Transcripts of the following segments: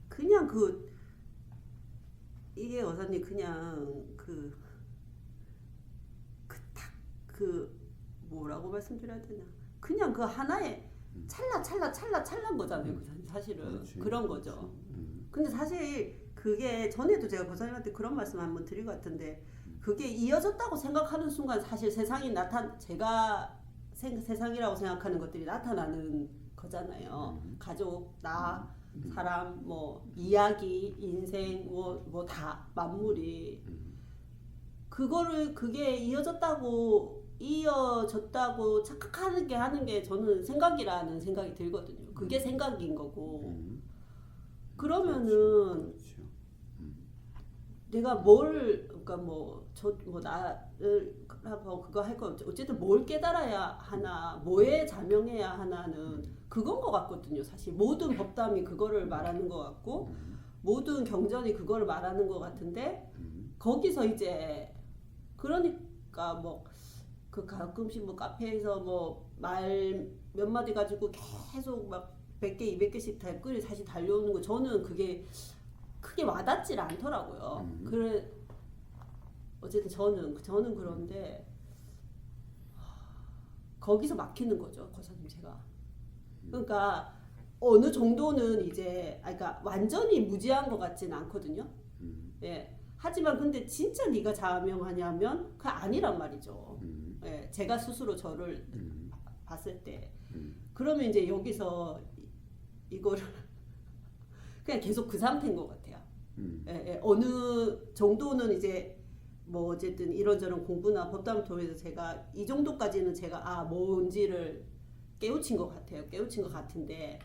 그냥 이게 여사님 그냥 뭐라고 말씀드려야 되나? 그냥 그 하나의 찰나인 거잖아요. 사실은 그렇지, 그런 거죠. 근데 사실 그게 전에도 제가 고사님한테 그런 말씀 한번 드린 것 같은데 그게 이어졌다고 생각하는 순간 사실 세상이 제가 세상이라고 생각하는 것들이 나타나는 거잖아요. 가족, 나, 사람, 뭐 이야기, 인생, 뭐 다 만물이 그게 이어졌다고 착각하는 게 하는 게 저는 생각이라는 생각이 들거든요. 그게 생각인 거고. 그러면은 내가 그러니까 나를 하고 그거 할 거 어쨌든 뭘 깨달아야 하나, 뭐에 자명해야 하나는 그건 것 같거든요. 사실 모든 법담이 그거를 말하는 것 같고 모든 경전이 그거를 말하는 것 같은데 거기서 이제 그러니까 가끔씩 카페에서 말 몇 마디 가지고 계속 막 100개, 200개씩 댓글이 사실 달려오는 거 저는 그게 크게 와닿질 않더라고요. 어쨌든 저는 그런데 거기서 막히는 거죠, 거사님 제가. 그러니까 어느 정도는 이제 그러니까 완전히 무지한 것 같지는 않거든요. 예. 하지만 근데 진짜 네가 자명하냐면 그게 아니란 말이죠. 예. 제가 스스로 저를 봤을 때 그러면 이제 여기서 이거를 그냥 계속 그 상태인 것 같아요. 예. 어느 정도는 이제 어쨌든 이런저런 공부나 법담을 통해서 제가 이 정도까지는 제가 뭔지를 깨우친 것 같아요. 깨우친 것 같은데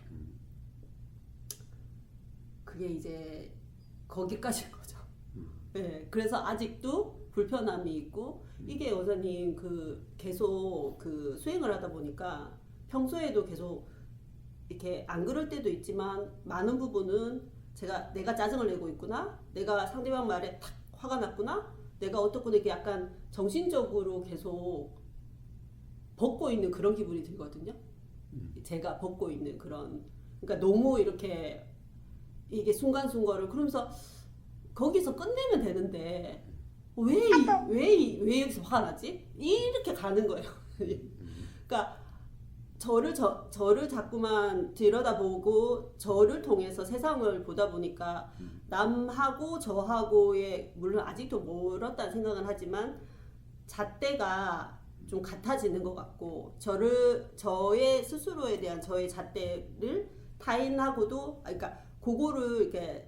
그게 이제 거기까지인 거죠. 네, 그래서 아직도 불편함이 있고 이게 여사님 계속 수행을 하다 보니까 평소에도 계속 이렇게 안 그럴 때도 있지만 많은 부분은 내가 짜증을 내고 있구나, 내가 상대방 말에 탁 화가 났구나, 내가 어떻거나 이렇게 약간 정신적으로 계속 벗고 있는 그런 기분이 들거든요. 제가 벗고 있는 그러니까 너무 이렇게 이게 순간순간을 그러면서 거기서 끝내면 되는데 왜 여기서 화가 나지? 이렇게 가는 거예요. 그러니까 저를 자꾸만 들여다보고 저를 통해서 세상을 보다 보니까 남하고 저하고의 물론 아직도 멀었다는 생각은 하지만 잣대가 좀 같아지는 것 같고 저의 스스로에 대한 저의 잣대를 타인하고도 그러니까 그거를 이렇게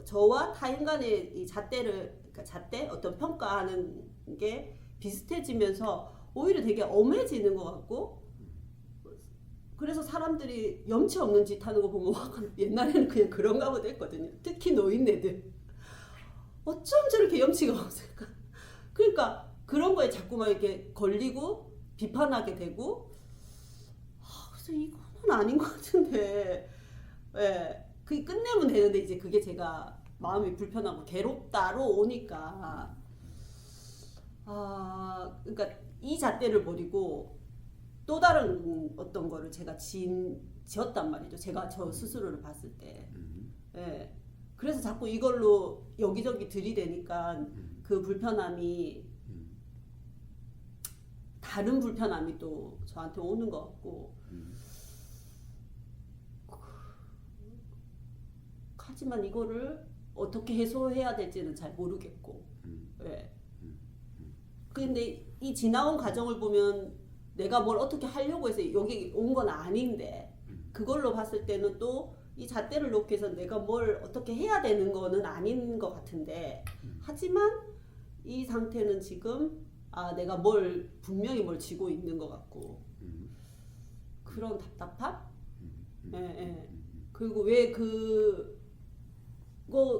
저와 타인 간의 이 그러니까 잣대 어떤 평가하는 게 비슷해지면서 오히려 되게 엄해지는 것 같고 그래서 사람들이 염치 없는 짓 하는 거 보면 옛날에는 그냥 그런가 보다 했거든요. 특히 노인네들 어쩜 저렇게 염치가 없을까. 그러니까 그런 거에 자꾸만 이렇게 걸리고 비판하게 되고 그래서 이거는 아닌 것 같은데 예, 그게 끝내면 되는데 이제 그게 제가 마음이 불편하고 괴롭다로 오니까 그러니까 이 잣대를 버리고 또 다른 어떤 거를 제가 지었단 말이죠. 제가 저 스스로를 봤을 때. 예. 그래서 자꾸 이걸로 여기저기 들이대니까 그 불편함이 다른 불편함이 또 저한테 오는 것 같고 하지만 이거를 어떻게 해소해야 될지는 잘 모르겠고 예. 근데 이 지나온 과정을 보면 내가 뭘 어떻게 하려고 해서 여기 온 건 아닌데 그걸로 봤을 때는 또 이 잣대를 놓기 위해서 내가 뭘 어떻게 해야 되는 거는 아닌 것 같은데 하지만 이 상태는 지금 내가 분명히 뭘 쥐고 있는 것 같고 그런 답답함? 예, 예. 그리고 왜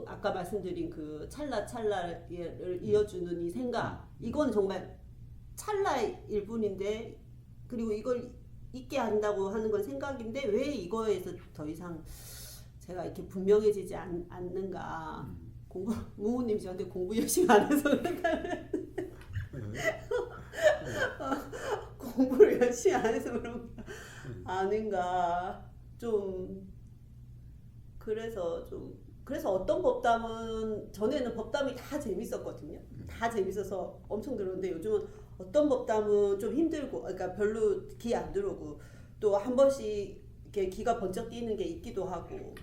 아까 말씀드린 그 찰나를 이어주는 이 생각 이건 정말 찰나일 뿐인데 그리고 이걸 있게 한다고 하는 건 생각인데 왜 이거에서 더 이상 제가 이렇게 분명해지지 않는가. 무우님 저한테 공부 열심히 안 해서 공부를 열심히 안 해서 그런 거 아닌가 좀 그래서 어떤 법담은 전에는 법담이 다 재밌었거든요. 다 재밌어서 엄청 들었는데 요즘은 어떤 법담은 좀 힘들고 그러니까 별로 귀 안 들어오고 또 한 번씩 이렇게 귀가 번쩍 뛰는 게 있기도 하고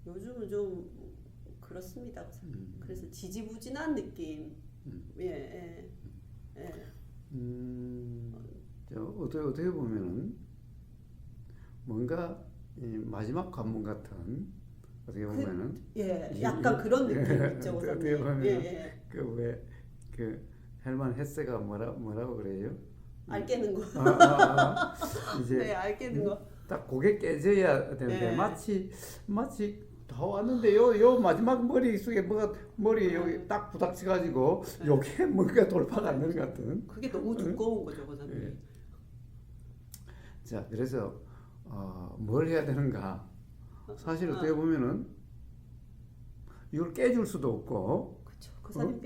요즘은 좀 그렇습니다. 그래서 지지부진한 느낌. 예. 어떻게 보면은 뭔가 이 마지막 관문 같은 어떻게 보면은 약간 그런 느낌 있죠. 어떻게 보면 그왜그 헬만 헤세가 뭐라고 그래요? 알 깨는 거. 이제 네, 알 깨는 거. 딱 고개 깨져야 되는데 네. 마치 다 왔는데 요 마지막 머리 속에 머리 여기 딱 부닥쳐가지고 요게 뭔가 돌파가 안 되는 것 같은. 그게 너무 두꺼운 거죠, 과장님. 네. 자, 그래서 뭘 해야 되는가? 사실 어떻게 보면은 이걸 깨줄 수도 없고, 그렇죠. 그 사진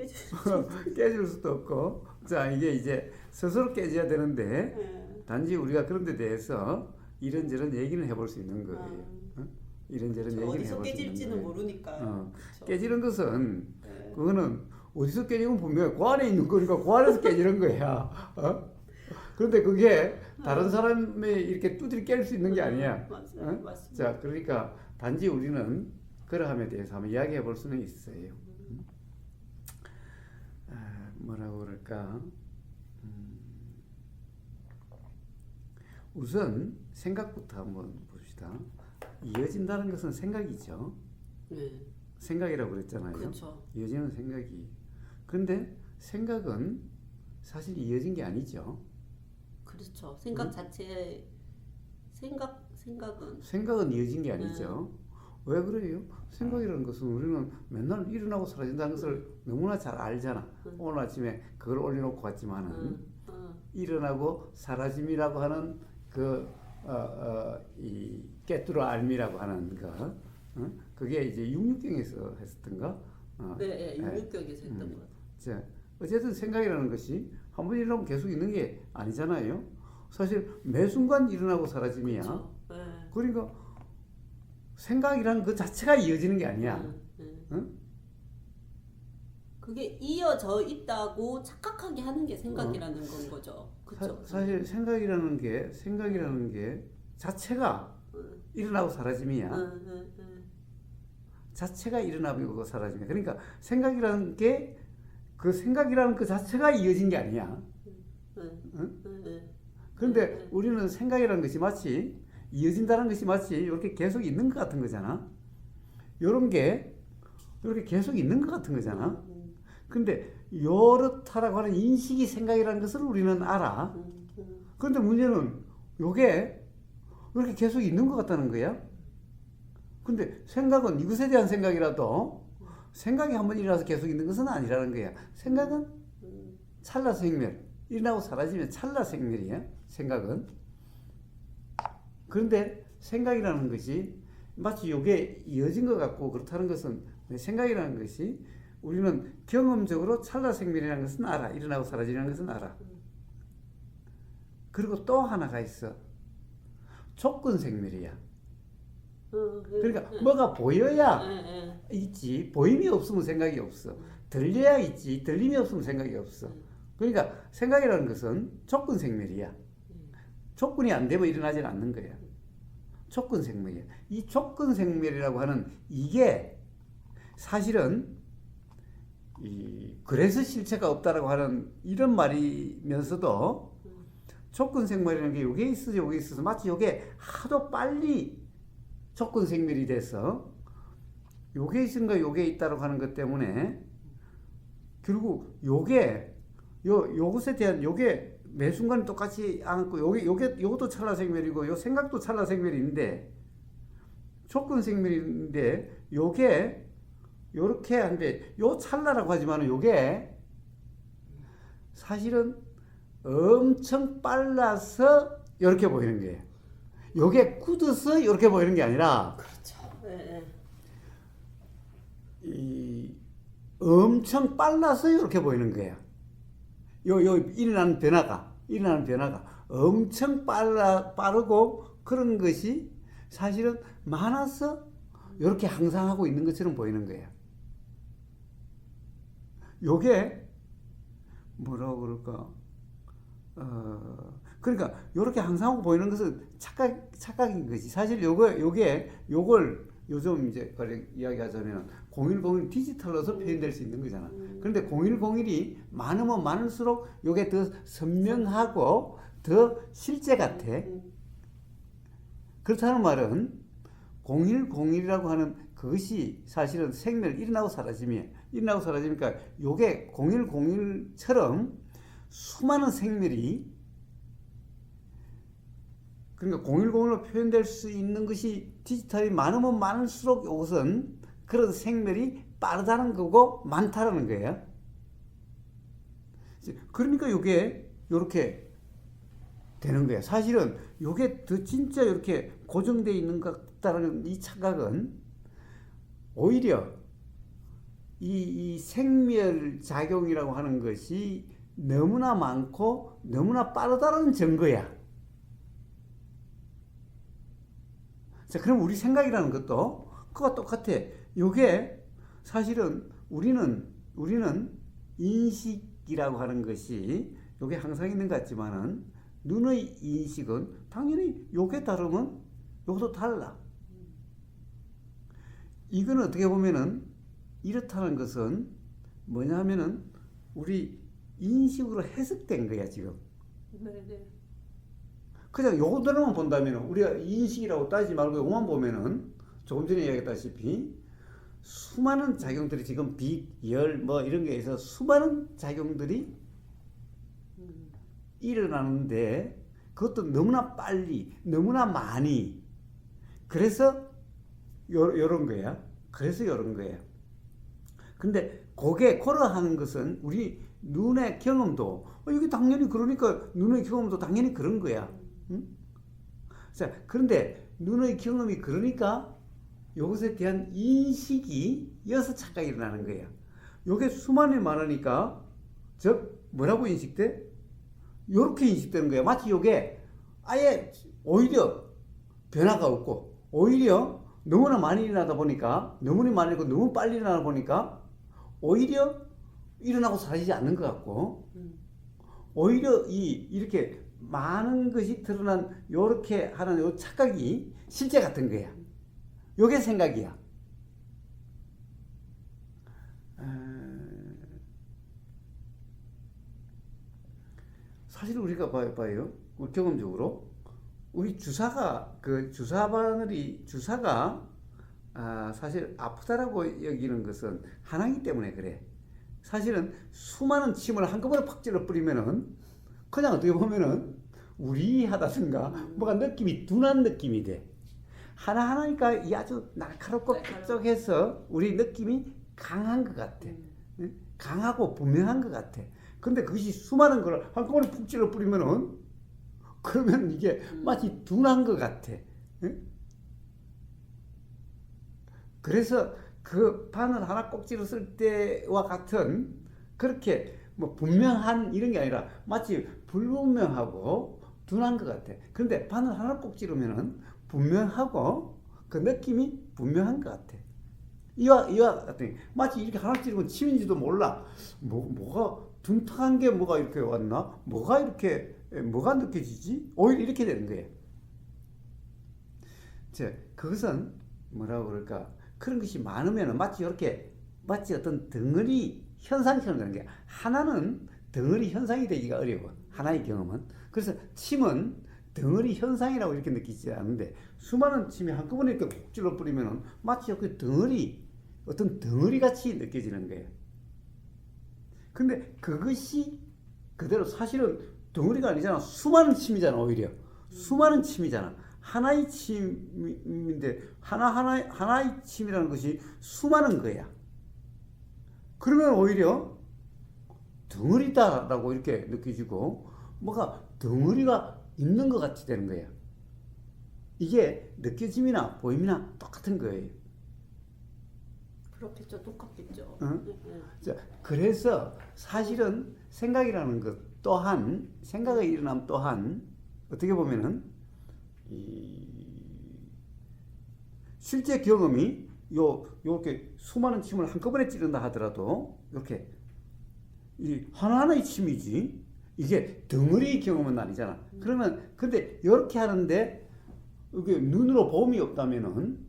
깨줄 수도 없고, 자 이게 이제 스스로 깨져야 되는데 단지 우리가 그런 데 대해서 이런저런 얘기는 해볼 수 있는 거예요. 이런저런 얘기는 해볼 수 있는 거예요. 어디서 깨질지는 모르니까. 깨지는 것은 그거는 어디서 깨지는 건 분명히 그 안에 있는 거니까 그 안에서 깨지는 거야. 그런데 그게 다른 사람이 이렇게 두드려 깰 수 있는 게 아니야. 맞아요. 맞습니다. 자, 그러니까 단지 우리는 그러함에 대해서 한번 이야기해 볼 수는 있어요. 뭐라고 그럴까? 우선 생각부터 한번 봅시다. 이어진다는 것은 생각이죠. 네. 생각이라고 그랬잖아요. 그렇죠. 이어지는 생각이. 그런데 생각은 사실 이어진 게 아니죠. 그렇죠. 생각 자체 생각은 이어진 게 아니죠. 왜 그래요? 생각이라는 것은 우리는 맨날 일어나고 사라진다는 것을 너무나 잘 알잖아. 오늘 아침에 그걸 올려놓고 왔지만은 일어나고 사라짐이라고 하는 이 깨뚫어 알미라고 하는 거, 그게 이제 육육경에서 했었던가? 네, 육육경에서 했던 거. 자, 어쨌든 생각이라는 것이 한 번 일어나면 계속 있는 게 아니잖아요. 사실 매 순간 일어나고 사라짐이야. 그렇죠. 그러니까 생각이라는 그 자체가 이어지는 게 아니야. 응? 그게 이어져 있다고 착각하게 하는 게 생각이라는 건 거죠. 그렇죠. 사실 생각이라는 게 자체가 일어나고 사라짐이야. 자체가 일어나고 사라짐이야. 그러니까 생각이라는 게 그 생각이라는 그 자체가 이어진 게 아니야. 그런데 우리는 생각이라는 것이 마치 이어진다는 것이 마치 이렇게 계속 있는 것 같은 거잖아. 이런 게 이렇게 계속 있는 것 같은 거잖아. 근데 요렇다라고 하는 인식이 생각이라는 것을 우리는 알아. 그런데 문제는 요게 이렇게 계속 있는 것 같다는 거야. 근데 생각은 이것에 대한 생각이라도 생각이 한 번 일어나서 계속 있는 것은 아니라는 거야. 생각은 찰나 생멸. 일어나고 사라지면 찰나 생멸이야. 생각은. 그런데 생각이라는 것이 마치 요게 이어진 것 같고 그렇다는 것은 생각이라는 것이 우리는 경험적으로 찰나 생멸이라는 것은 알아. 일어나고 사라지는 것은 알아. 그리고 또 하나가 있어. 조건 생멸이야. 그러니까 뭐가 보여야 있지. 보임이 없으면 생각이 없어. 들려야 있지. 들림이 없으면 생각이 없어. 그러니까 생각이라는 것은 조건 생멸이야. 조건이 안 되면 일어나지 않는 거야. 조건 생멸이야. 이 조건 생멸이라고 하는 이게 사실은 그래서 실체가 없다라고 하는 이런 말이면서도 조건 생멸이라는 게 요게 있어서 마치 요게 하도 빨리 조건 생멸이 돼서 요게 있은가 요게 있다라고 하는 것 때문에 결국 요것에 대한 요게 매 순간 똑같이 않고 요것도 찰나 생멸이고 요 생각도 찰나 생멸인데 조건 생멸인데 요게 요렇게 한데 요 찰나라고 하지만 요게 사실은 엄청 빨라서 요렇게 보이는 거예요. 요게 굳어서 이렇게 보이는 게 아니라 그렇죠. 엄청 빨라서 이렇게 보이는 거야. 요 일어나는 변화가 일어나는 변화가 엄청 빠르고 그런 것이 사실은 많아서 이렇게 항상하고 있는 것처럼 보이는 거예요. 요게 뭐라고 그럴까? 그러니까 이렇게 항상하고 보이는 것은 착각인 거지. 사실 요걸 요즘 이제 이야기하자면 0101 디지털로서 표현될 수 있는 거잖아. 그런데 0101이 많으면 많을수록 요게 더 선명하고 더 실제 같아. 그렇다는 말은 0101이라고 하는 그것이 사실은 생멸 일어나고 사라지니까 요게 0101처럼 수많은 생멸이 그러니까 0101로 표현될 수 있는 것이 디지털이 많으면 많을수록 이것은 그런 생멸이 빠르다는 거고 많다는 거예요. 그러니까 이게 이렇게 되는 거예요. 사실은 이게 더 진짜 이렇게 고정되어 있는 것 같다는 이 착각은 오히려 이 생멸 작용이라고 하는 것이 너무나 많고 너무나 빠르다는 증거야. 자, 그럼 우리 생각이라는 것도 그거 똑같아. 이게 사실은 우리는 인식이라고 하는 것이 이게 항상 있는 것 같지만은 눈의 인식은 당연히 요게 다르면 요것도 달라. 이건 어떻게 보면은 이렇다는 것은 뭐냐 하면은 우리 인식으로 해석된 거야, 지금. 네네. 그냥 요거대로만 본다면 우리가 인식이라고 따지지 말고 요것만 보면은 조금 전에 이야기했다시피 수많은 작용들이 지금 빛, 열 뭐 이런 게 있어서 수많은 작용들이 일어나는데 그것도 너무나 빨리 너무나 많이 그래서 요런 거야. 그래서 요런 거예요. 근데 그러한 것은 우리 눈의 경험도 이게 당연히 그러니까 눈의 경험도 당연히 그런 거야. 응? 자, 그런데 눈의 경험이 그러니까 이것에 대한 인식이 여기서 착각이 일어나는 거예요. 이게 수만이 많으니까 즉 뭐라고 인식돼? 이렇게 인식되는 거예요. 마치 이게 아예 오히려 변화가 없고 오히려 너무나 많이 일어나다 보니까 너무나 많이 일어나고 너무 빨리 일어나다 보니까 오히려 일어나고 사라지지 않는 것 같고 오히려 이렇게 많은 것이 드러난 요렇게 하는 요 착각이 실제 같은 거야. 요게 생각이야. 사실 우리가 봐요. 경험적으로 우리 주사가 사실 아프다라고 여기는 것은 하나이기 때문에 그래. 사실은 수많은 침을 한꺼번에 팍 찔러 뿌리면은 그냥 어떻게 보면은 우리하다든가 뭐가 느낌이 둔한 느낌이 돼. 하나하나니까 이 아주 날카롭고 뾰족해서 우리 느낌이 강한 것 같아. 강하고 분명한 것 같아. 근데 그것이 수많은 걸 한꺼번에 푹 찔러 뿌리면은 그러면 이게 마치 둔한 것 같아. 그래서 그 바늘 하나 꼭 찔렀을 때와 같은 그렇게 뭐 분명한 이런 게 아니라 마치 불분명하고 둔한 것 같아. 그런데 바늘 하나 꼭 찌르면은 분명하고 그 느낌이 분명한 것 같아. 이와 같은 마치 이렇게 하나 찌르면 침인지도 몰라. 뭐가 둔탁한 게 뭐가 이렇게 왔나? 뭐가 느껴지지? 오히려 이렇게 되는 거예요. 그것은 뭐라고 그럴까? 그런 것이 많으면 마치 어떤 덩어리 현상처럼 되는 게 하나는 덩어리 현상이 되기가 어려워. 하나의 경험은. 그래서 침은 덩어리 현상이라고 이렇게 느끼지 않는데 수많은 침이 한꺼번에 이렇게 콕 찔러 뿌리면 마치 어떤 덩어리 같이 느껴지는 거예요. 근데 그것이 그대로 사실은 덩어리가 아니잖아. 수많은 침이잖아. 오히려 수많은 침이잖아. 하나의 침인데 하나의 침이라는 것이 수많은 거야. 그러면 오히려 덩어리다라고 이렇게 느껴지고 뭐가 덩어리가 있는 것 같이 되는 거야. 이게 느껴짐이나 보임이나 똑같은 거예요. 그렇겠죠. 똑같겠죠. 응? 자, 그래서 사실은 생각이라는 것도 또한 생각의 일어남 또한 어떻게 보면은 실제 경험이 요렇게 수많은 침을 한꺼번에 찌른다 하더라도 이렇게 이 하나하나의 침이지 이게 덩어리 경험은 아니잖아. 그러면 근데 이렇게 하는데 이게 눈으로 봄이 없다면은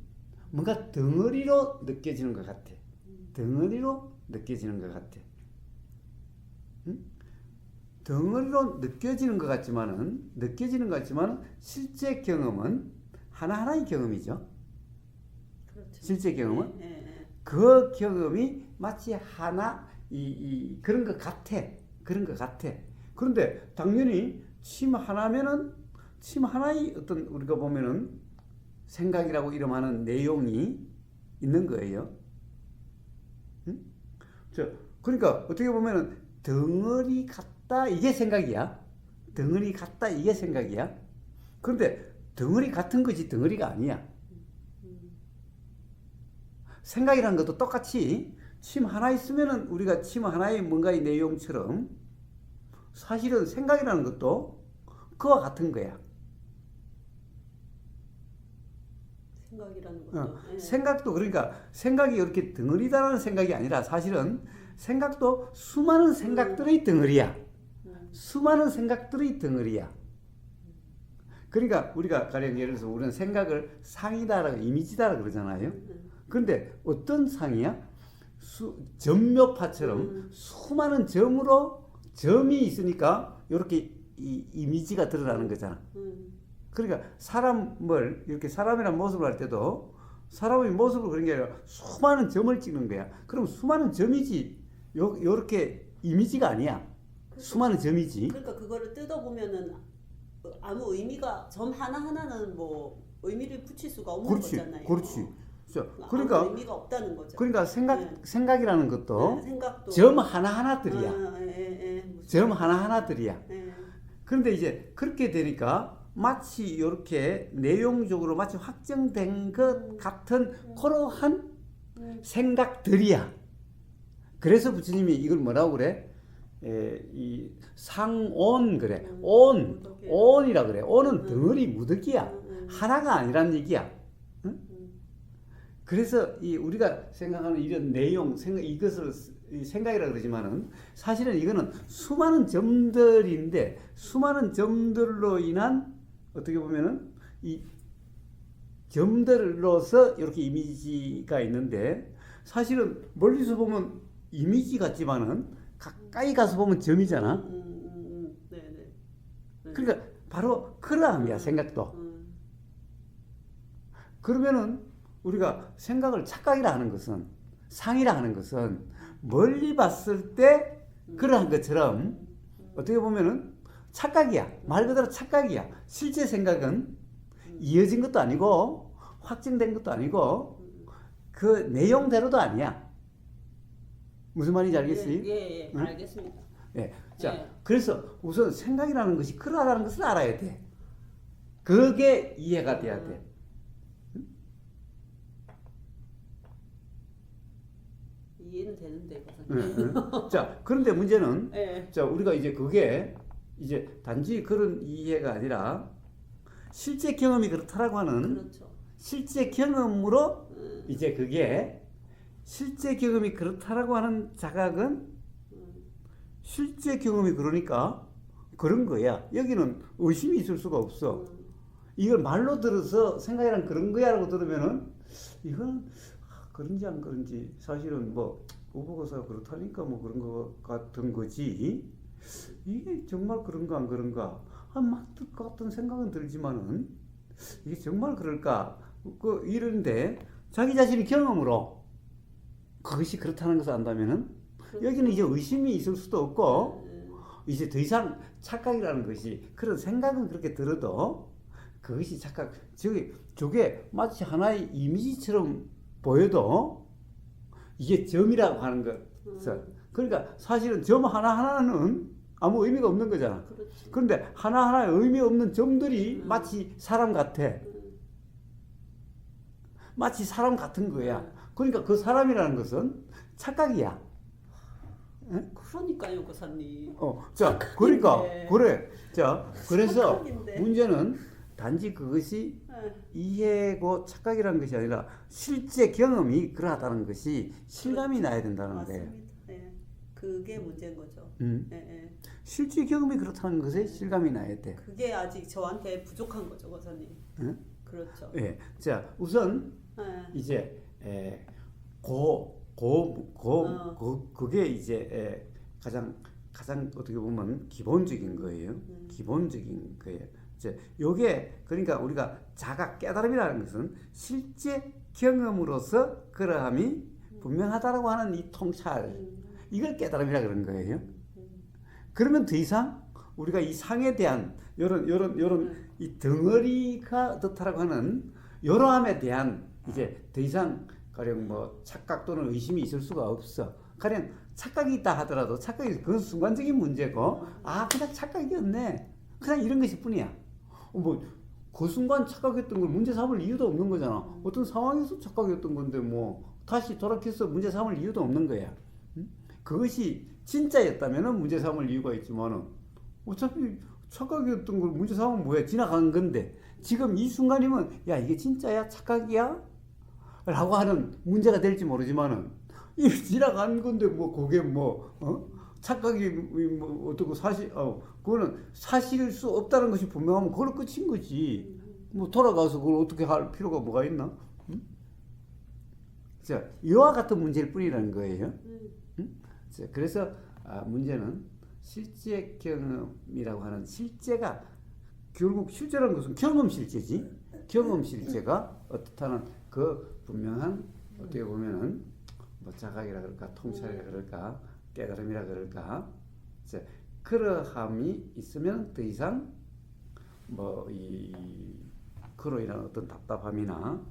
뭔가 덩어리로 느껴지는 것 같아. 덩어리로 느껴지는 것 같아. 응? 덩어리로 느껴지는 것 같지만은 실제 경험은 하나하나의 경험이죠. 그렇죠. 실제 경험은 예. 그 경험이 마치 하나 그런 것 같아. 그런 것 같아. 그런데 당연히 침 하나면은 침 하나의 어떤 우리가 보면은 생각이라고 이름하는 내용이 있는 거예요. 응? 그러니까 어떻게 보면은 덩어리 같다 이게 생각이야. 덩어리 같다 이게 생각이야. 그런데 덩어리 같은 거지 덩어리가 아니야. 생각이라는 것도 똑같이 침 하나 있으면은 우리가 침 하나의 뭔가의 내용처럼 사실은 생각이라는 것도 그와 같은 거야. 생각이라는 것도. 예. 생각도 그러니까 생각이 이렇게 덩어리다라는 생각이 아니라 사실은 생각도 수많은 생각들의 덩어리야. 수많은 생각들의 덩어리야. 그러니까 우리가 가령 예를 들어서 우리는 생각을 상이다라고 이미지다라고 그러잖아요. 그런데 어떤 상이야? 점묘파처럼 수많은 점이 있으니까 이렇게 이미지가 드러나는 거잖아. 그러니까 사람을 이렇게 사람이란 모습을 할 때도 사람의 모습을 그런 게 아니라 수많은 점을 찍는 거야. 그럼 수많은 점이지 요렇게 이미지가 아니야. 수많은 점이지. 그러니까 그거를 뜯어보면은 아무 의미가 점 하나하나는 뭐 의미를 붙일 수가 없는 거잖아요. 그렇지. 그러니까 아무 의미가 없다는 거죠. 그러니까 생각이라는 것도 생각도 점 하나하나들이야. 점 하나하나들이야. 그런데 이제 그렇게 되니까 마치 이렇게 내용적으로 마치 확정된 것 같은 그러한 생각들이야. 그래서 부처님이 이걸 뭐라고 그래? 이 상온 그래. 온이라 그래. 온은 덩어리 무더기야. 하나가 아니란 얘기야. 응? 그래서 이 우리가 생각하는 이런 내용, 이것을 생각이라 그러지만은 사실은 이거는 수많은 점들인데 수많은 점들로 인한 어떻게 보면은 이 점들로서 이렇게 이미지가 있는데 사실은 멀리서 보면 이미지 같지만은 가까이 가서 보면 점이잖아. 네네. 그러니까 바로 그러함이야 생각도. 그러면은 우리가 생각을 착각이라 하는 것은 상이라 하는 것은 멀리 봤을 때 그러한 것처럼 어떻게 보면은 착각이야. 말 그대로 착각이야. 실제 생각은 이어진 것도 아니고 확정된 것도 아니고 그 내용대로도 아니야. 무슨 말인지 알겠어요? 예, 응? 알겠습니다. 예. 자, 그래서 우선 생각이라는 것이 그러하다는 것을 알아야 돼. 그게 이해가 돼야 돼. 이해는 되는데, 박사님. 자, 그런데 문제는 예. 자, 우리가 이제 그게 이제 단지 그런 이해가 아니라 실제 경험이 그렇다라고 하는 그렇죠. 실제 경험으로 이제 그게 실제 경험이 그렇다라고 하는 자각은 실제 경험이 그러니까 그런 거야. 여기는 의심이 있을 수가 없어. 이걸 말로 들어서 생각이란 그런 거야라고 들으면은 이건 그런지 안 그런지 사실은 뭐 오보고사가 그렇다니까 뭐 그런 거 같은 거지. 이게 정말 그런가 안 그런가 맞을 것 같은 생각은 들지만은 이게 정말 그럴까 이런데 자기 자신의 경험으로 그것이 그렇다는 것을 안다면은 여기는 이제 의심이 있을 수도 없고 이제 더 이상 착각이라는 것이 그런 생각은 그렇게 들어도 그것이 착각 저게 마치 하나의 이미지처럼 보여도 이게 점이라고 하는 것. 그러니까 사실은 점 하나하나는 아무 의미가 없는 거잖아. 그렇지. 그런데 하나하나의 의미 없는 점들이 마치 사람 같아. 마치 사람 같은 거야. 그러니까 그 사람이라는 것은 착각이야. 그러니까요, 고사님. 자, 그러니까 착각인데. 그래. 자, 그래서 착각인데. 문제는 단지 그것이 예. 이해고 착각이라는 것이 아니라 실제 경험이 그러하다는 것이 실감이 나야 된다는 거예요. 맞습니다. 예. 그게 문제인 거죠. 음. 예, 예. 실제 경험이 그렇다는 것에 실감이 나야 돼. 그게 아직 저한테 부족한 거죠, 고사님. 응? 그렇죠. 예. 자, 우선 예. 이제 그게 이제 가장 어떻게 보면 기본적인 거예요. 기본적인 거예요. 이제 요게 그러니까 우리가 자각 깨달음이라는 것은 실제 경험으로서 그러함이 분명하다라고 하는 이 통찰, 이걸 깨달음이라 그런 거예요. 그러면 더 이상 우리가 이 상에 대한 요런 이 덩어리가 어떻다라고 하는 요러함에 대한 이제 더 이상 가령 뭐 착각 또는 의심이 있을 수가 없어. 가령 착각이 있다 하더라도 착각이 그건 순간적인 문제고, 그냥 착각이었네, 그냥 이런 것일 뿐이야. 뭐 그 순간 착각했던 걸 문제 삼을 이유도 없는 거잖아. 어떤 상황에서 착각했던 건데 뭐 다시 돌이켜서 문제 삼을 이유도 없는 거야. 그것이 진짜였다면은 문제 삼을 이유가 있지만은 어차피 착각이었던 걸 문제 삼으면 뭐야, 지나간 건데. 지금 이 순간이면 야, 이게 진짜야, 착각이야? 라고 하는 문제가 될지 모르지만은 이미 지나간 건데 뭐 그게 착각이 뭐 어떻고 그거는 사실일 수 없다는 것이 분명하면 그걸로 끝인 거지. 뭐 돌아가서 그걸 어떻게 할 필요가 뭐가 있나? 응? 자, 이와 같은 문제일 뿐이라는 거예요. 응? 자, 그래서 문제는 실제 경험이라고 하는 실제가 결국 실제라는 것은 경험 실제지. 경험 실제가 어떻다는 그 분명한 어떻게 보면은 뭐 자각이라 그럴까, 통찰이라 그럴까, 깨달음이라 그럴까, 이제 그러함이 있으면 더 이상 그로 인한 어떤 답답함이나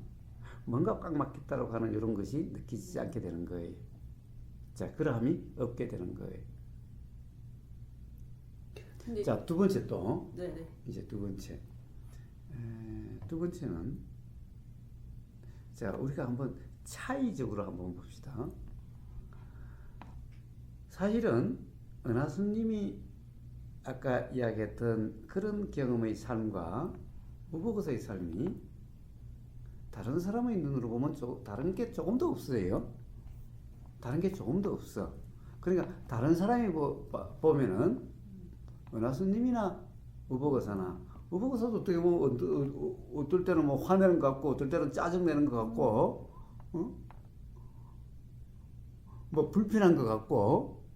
뭔가 꽉 막혔다라고 하는 이런 것이 느끼지 않게 되는 거예요. 자, 그러함이 없게 되는 거예요. 근데 자, 두 번째 또 네네. 이제 두 번째는 자, 우리가 한번 차이적으로 한번 봅시다. 사실은 은하수님이 아까 이야기했던 그런 경험의 삶과 우보거서의 삶이 다른 사람의 눈으로 보면 다른 게 조금도 없어요. 다른 게 조금도 없어. 그러니까 다른 사람이 보면은 은하수님이나 우보거서도 어떻게 보면 어떨 때는 뭐 화내는 것 같고, 어떨 때는 짜증내는 것 같고, 뭐 불편한 것 같고,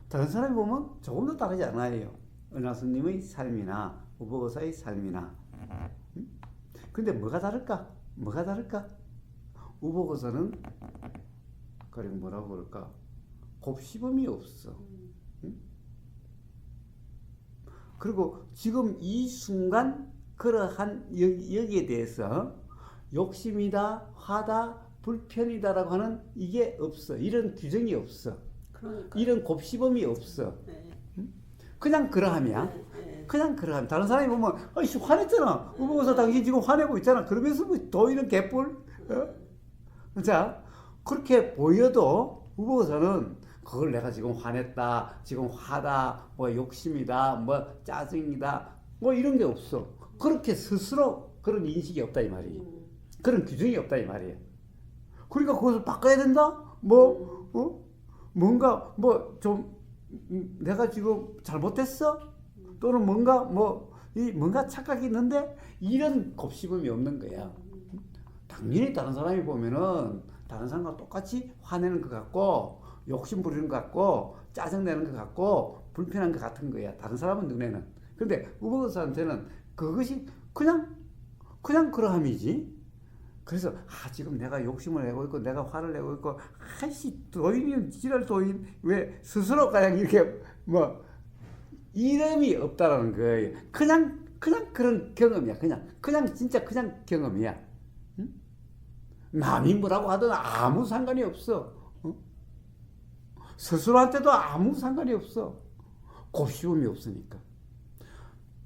다른 사람이 보면 조금도 다르지 않아요. 은하수님의 삶이나 우보거서의 삶이나. 근데 뭐가 다를까? 우보거서는 그리고 뭐라고 그럴까? 곱씹음이 없어. 그리고 지금 이 순간 그러한 여기에 대해서 욕심이다, 화다, 불편이다라고 하는 이게 없어. 이런 규정이 없어. 그러니까. 이런 곱씹음이 없어. 네. 그냥 그러함이야. 네. 그냥 그러함. 다른 사람이 보면 아이씨 화냈잖아. 우보거서 당신 지금 화내고 있잖아. 그러면서 뭐 더 이런 개뿔? 자, 그렇게 보여도 우보거서는 그걸 내가 지금 화냈다, 지금 화다, 뭐 욕심이다, 뭐 짜증이다, 뭐 이런 게 없어. 그렇게 스스로 그런 인식이 없다 이 말이에요. 그런 규정이 없다 이 말이에요. 그러니까 그것을 바꿔야 된다? 뭔가 좀 내가 지금 잘못했어? 또는 뭔가 뭔가 착각이 있는데 이런 곱씹음이 없는 거야. 당연히 다른 사람이 보면은 다른 사람과 똑같이 화내는 것 같고, 욕심 부리는 것 같고, 짜증내는 것 같고, 불편한 것 같은 거야. 다른 사람은 눈에는. 근데 우보거서한테는 그것이 그냥 그러함이지. 그래서 지금 내가 욕심을 내고 있고, 내가 화를 내고 있고, 도인이 지랄 도인 왜 스스로 그냥 이렇게 이름이 없다라는 거예요. 그냥 그런 경험이야. 그냥 진짜 그냥 경험이야. 응? 남이 뭐라고 하든 아무 상관이 없어. 스스로한테도 아무 상관이 없어. 곱씹음이 없으니까.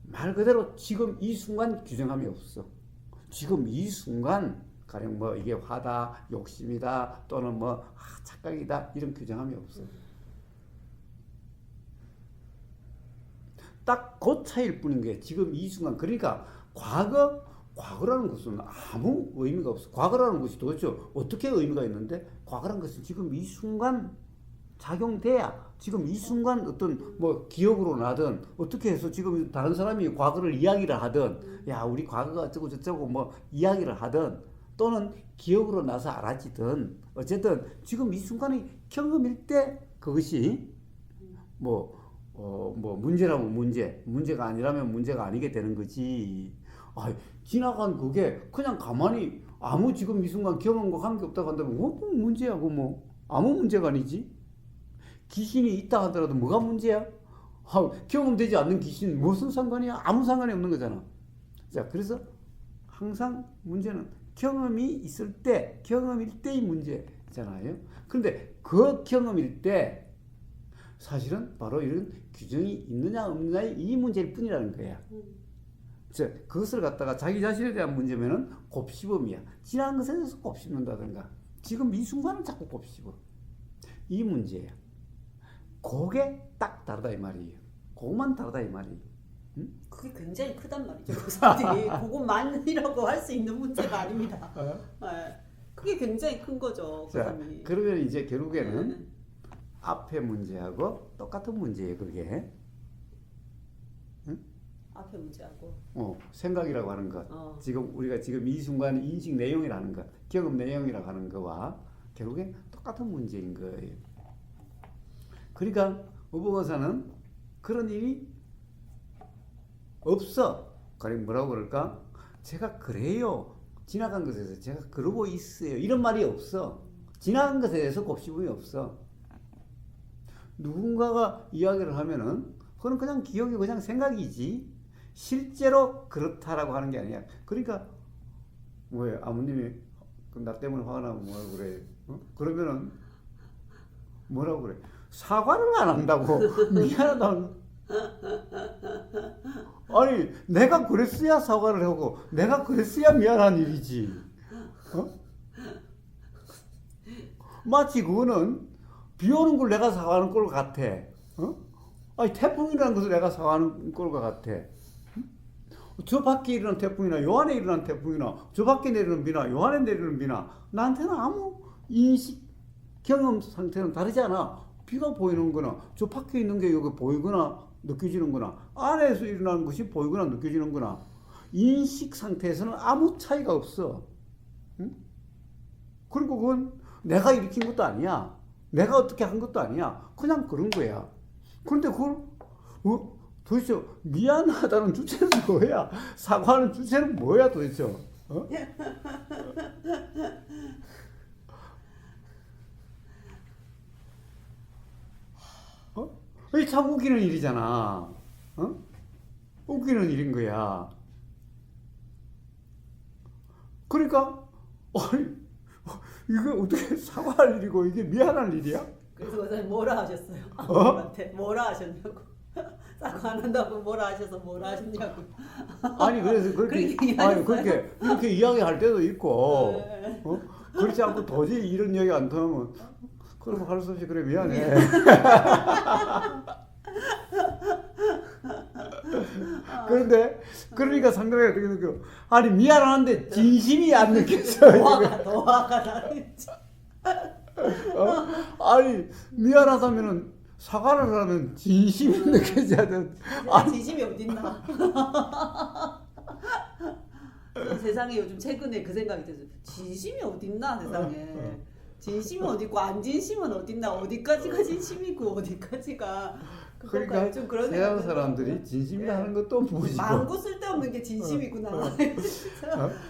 말 그대로 지금 이 순간 규정함이 없어. 지금 이 순간 가령 이게 화다, 욕심이다, 또는 착각이다, 이런 규정함이 없어. 딱 그 차이일 뿐인 거예요. 지금 이 순간. 그러니까 과거라는 것은 아무 의미가 없어. 과거라는 것이 도대체 어떻게 의미가 있는데, 과거라는 것은 지금 이 순간 작용돼야, 지금 이 순간 어떤 뭐 기억으로 나든 어떻게 해서 지금 다른 사람이 과거를 이야기를 하든, 야 우리 과거가 어쩌고 저쩌고 뭐 이야기를 하든, 또는 기억으로 나서 알아지든, 어쨌든 지금 이 순간의 경험일 때 그것이 뭐 문제라면 문제가 아니라면 문제가 아니게 되는 거지. 지나간 그게 그냥 가만히 아무 지금 이 순간 경험과 관계없다고 한다면 문제야. 뭐 아무 문제가 아니지. 귀신이 있다 하더라도 뭐가 문제야? 경험되지 않는 귀신 무슨 상관이야? 아무 상관이 없는 거잖아. 자, 그래서 항상 문제는 경험이 있을 때, 경험일 때의 문제잖아요. 그런데 그 경험일 때 사실은 바로 이런 규정이 있느냐 없느냐의 이 문제일 뿐이라는 거야. 그것을 갖다가 자기 자신에 대한 문제면은 곱씹음이야. 지난 것에 대해서 곱씹는다든가, 지금 이 순간은 자꾸 곱씹어. 이 문제야. 그게 딱 다르다 이 말이에요. 그것만 다르다 이 말이에요. 응? 그게 굉장히 크단 말이죠. 그것만이라고 할 수 있는 문제가 아닙니다. 네. 그게 굉장히 큰 거죠. 자, 그러면 이제 결국에는 앞에 문제하고 똑같은 문제예요. 그게. 응? 앞에 문제하고. 생각이라고 하는 것. 지금 우리가 지금 이 순간 인식 내용이라는 것, 경험 내용이라고 하는 거와 결국엔 똑같은 문제인 거예요. 그러니까 어부가사는 그런 일이 없어. 그럼 뭐라고 그럴까? 제가 그래요. 지나간 것에 대해서 제가 그러고 있어요. 이런 말이 없어. 지나간 것에 대해서 곱씹음이 없어. 누군가가 이야기를 하면은 그건 그냥 기억이 그냥 생각이지 실제로 그렇다라고 하는 게 아니야. 그러니까 뭐예요? 아버님이 나 때문에 화가 나면 뭐라고 그래? 그러면은 뭐라고 그래? 사과를 안 한다고. 미안하다고. 아니 내가 그랬어야 사과를 하고 내가 그랬어야 미안한 일이지. 마치 그거는 비 오는 걸 내가 사과하는 꼴 같아. 아니 태풍이라는 것을 내가 사과하는 꼴과 같아. 저 밖에 일어난 태풍이나 요 안에 일어난 태풍이나 저 밖에 내리는 비나 요 안에 내리는 비나 나한테는 아무 인식 경험 상태는 다르지 않아. 비가 보이는 거나 저 밖에 있는 게 여기 보이거나 느껴지는 거나 안에서 일어나는 것이 보이거나 느껴지는 거나 인식 상태에서는 아무 차이가 없어. 응? 그리고 그건 내가 일으킨 것도 아니야. 내가 어떻게 한 것도 아니야. 그냥 그런 거야. 그런데 그걸 도대체 미안하다는 주체는 뭐야? 사과하는 주체는 뭐야 도대체? 이게 참 웃기는 일이잖아. 웃기는 일인 거야. 그러니까 이거 어떻게 사과할 일이고 이게 미안할 일이야? 그래서 원장님 뭐라 하셨어요? 아버님한테 뭐라 하셨냐고. 사과 안 한다고 뭐라 하셔서 뭐라 하셨냐고. 아니 그래서 그렇게 이렇게 이야기할 때도 있고, 네. 그렇지 않고 도저히 이런 이야기 안 통하면 그럼 할 수 없이 그래 미안해. 그런데 그러니까 상대방이 어떻게 느껴? 아니 미안한데 진심이 안 느껴져. 더 화가 나네. 아니 미안하다면은 사과를 하면 진심이 느껴져야 돼. 진심이 어딨나? 세상에 요즘 최근에 그 생각이 들어요. 진심이 어딨나 세상에. 진심은 어딨고 안 진심은 어딨나. 어디까지가 진심이고 어디까지가. 그러니까 좀 그런 세상 사람들이 진심이라 하는 것도 무지고 망고 쓸데없는 게 진심이구나.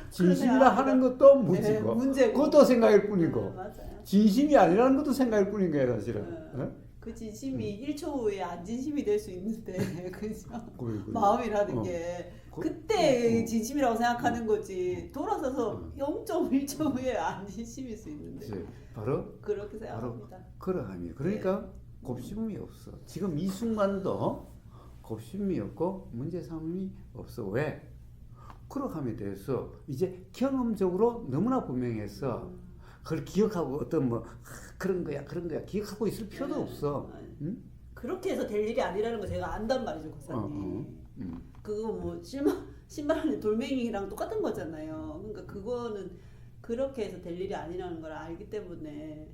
진심이라 하는 것도 무지고 문제고. 그것도 생각일 뿐이고 맞아요. 진심이 아니라는 것도 생각일 뿐인 거예요 사실은. 그 진심이 1초 후에 안 진심이 될 수 있는데 그죠? 그래. 마음이라는 게 그때 진심이라고 생각하는 거지 돌아서서 0.1초 후에 안 진심일 수 있는데 바로 그렇게 생각합니다. 그러함이에요. 그러니까 곱씹음이 없어. 지금 이 순간도 곱씹음이 없고 문제 삼음이 없어. 왜? 그러함에 대해서 이제 경험적으로 너무나 분명해서 그걸 기억하고 어떤 그런 거야 기억하고 있을 필요도 없어. 응? 그렇게 해서 될 일이 아니라는 거 제가 안단 말이죠, 고사님. 그거 뭐 10만 원의 돌멩이랑 똑같은 거잖아요. 그러니까 그거는 그렇게 해서 될 일이 아니라는 걸 알기 때문에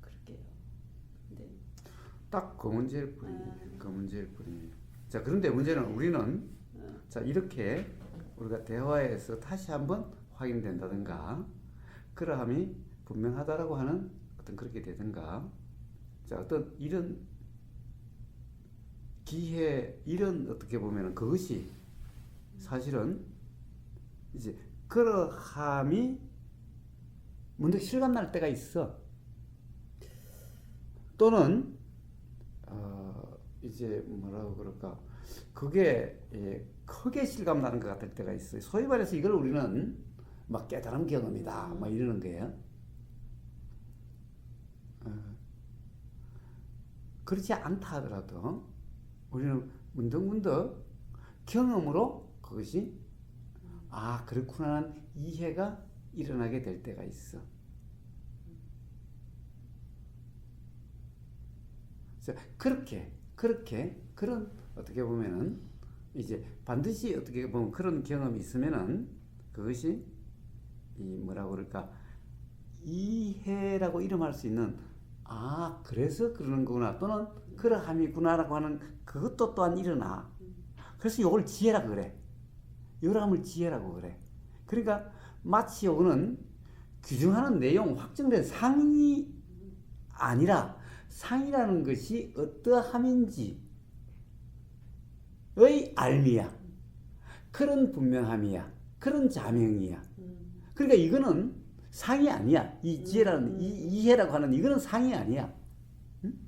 그럴게요. 근데 딱 그 문제일 뿐이에요. 그 문제일 뿐이에요. 자, 그런데 문제는 우리는 자, 이렇게 우리가 대화에서 다시 한번 확인된다든가 그러함이 분명하다라고 하는 어떤 그렇게 되든가 자, 어떤 이런 기회 이런 어떻게 보면은 그것이 사실은 이제 그러함이 문득 실감날 때가 있어. 또는 이제 뭐라고 그럴까 그게 크게 실감나는 것 같을 때가 있어요. 소위 말해서 이걸 우리는 막 깨달음 경험이다 막 이러는 거예요. 그렇지 않다 하더라도 우리는 문득문득 경험으로 그것이 아 그렇구나 하는 이해가 일어나게 될 때가 있어. 그런 어떻게 보면은 이제 반드시 어떻게 보면 그런 경험이 있으면은 그것이 이 뭐라고 그럴까 이해라고 이름할 수 있는 아 그래서 그러는 거구나 또는 그러함이구나라고 하는 그것도 또한 일어나. 그래서 요걸 지혜라고 그래. 요람을 지혜라고 그래. 그러니까 마치 요거는 규정하는 내용 확정된 상이 아니라 상이라는 것이 어떠함인지의 알미야. 그런 분명함이야. 그런 자명이야. 그러니까 이거는 상이 아니야. 이 지혜라는 이 이해라고 하는 이거는 상이 아니야. 응?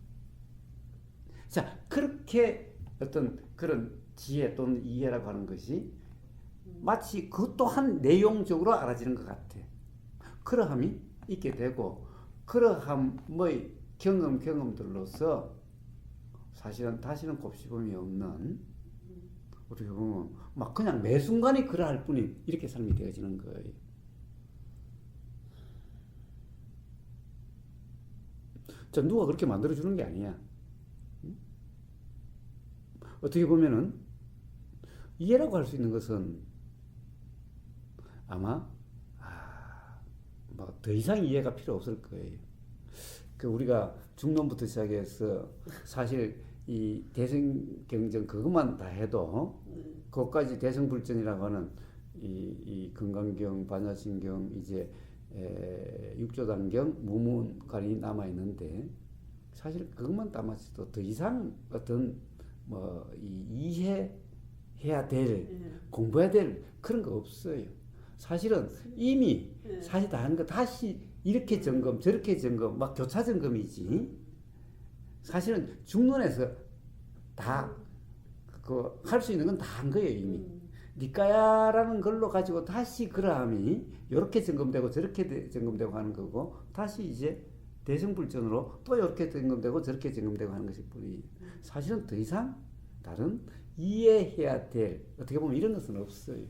자, 그렇게 어떤 그런 지혜 또는 이해라고 하는 것이 마치 그 또한 내용적으로 알아지는 것 같아. 그러함이 있게 되고 그러함의 경험들로서 사실은 다시는 곱씹음이 없는 어떻게 보면 막 그냥 매 순간에 그러할 뿐인 이렇게 삶이 되어지는 거예요. 자, 누가 그렇게 만들어주는 게 아니야. 어떻게 보면은 이해라고 할 수 있는 것은 아마 뭐 더 이상 이해가 필요 없을 거예요. 그 우리가 중론부터 시작해서 사실 이 대성 경전 그것만 다 해도 그것까지 대성불전이라고 하는 이 금강경, 반야신경 이제 육조단경 무문관이 남아 있는데 사실 그것만 담았어도 더 이상 어떤 뭐 이해해야 될 공부해야 될 그런 거 없어요. 사실은 이미 사실 다른 거 다시 이렇게 점검 저렇게 점검 막 교차 점검이지. 사실은 중론에서 다 그 할 수 있는 건 다 한 거예요 이미. 니까야라는 걸로 가지고 다시 그러함이 이렇게 점검되고 저렇게 점검되고 하는 거고 다시 이제 대성불전으로 또 이렇게 점검되고 저렇게 점검되고 하는 것일 뿐이 사실은 더 이상 다른 이해해야 될 어떻게 보면 이런 것은 없어요.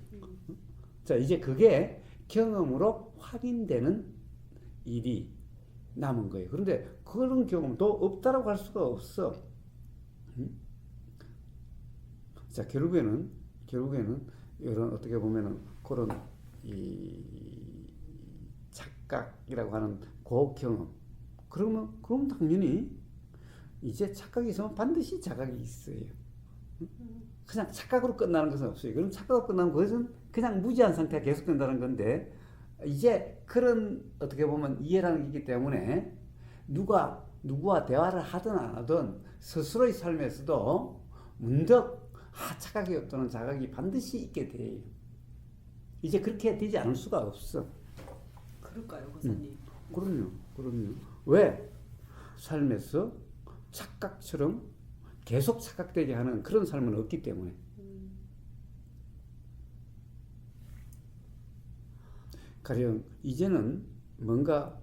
자 이제 그게 경험으로 확인되는 일이 남은 거예요. 그런데 그런 경험도 없다라고 할 수가 없어. 자 결국에는 이런 어떻게 보면은 그런 이 착각이라고 하는 그 경험 그럼 당연히 이제 착각이 있으면 반드시 자각이 있어요. 그냥 착각으로 끝나는 것은 없어요. 그럼 착각으로 끝나면 그것은 그냥 무지한 상태가 계속된다는 건데 이제 그런 어떻게 보면 이해라는 게 있기 때문에 누구와 대화를 하든 안 하든 스스로의 삶에서도 문득 착각이 없다는 자각이 반드시 있게 돼요. 이제 그렇게 되지 않을 수가 없어. 그럴까요, 고사님? 그럼요. 왜? 삶에서 착각처럼 계속 착각되게 하는 그런 삶은 없기 때문에. 가령 이제는 뭔가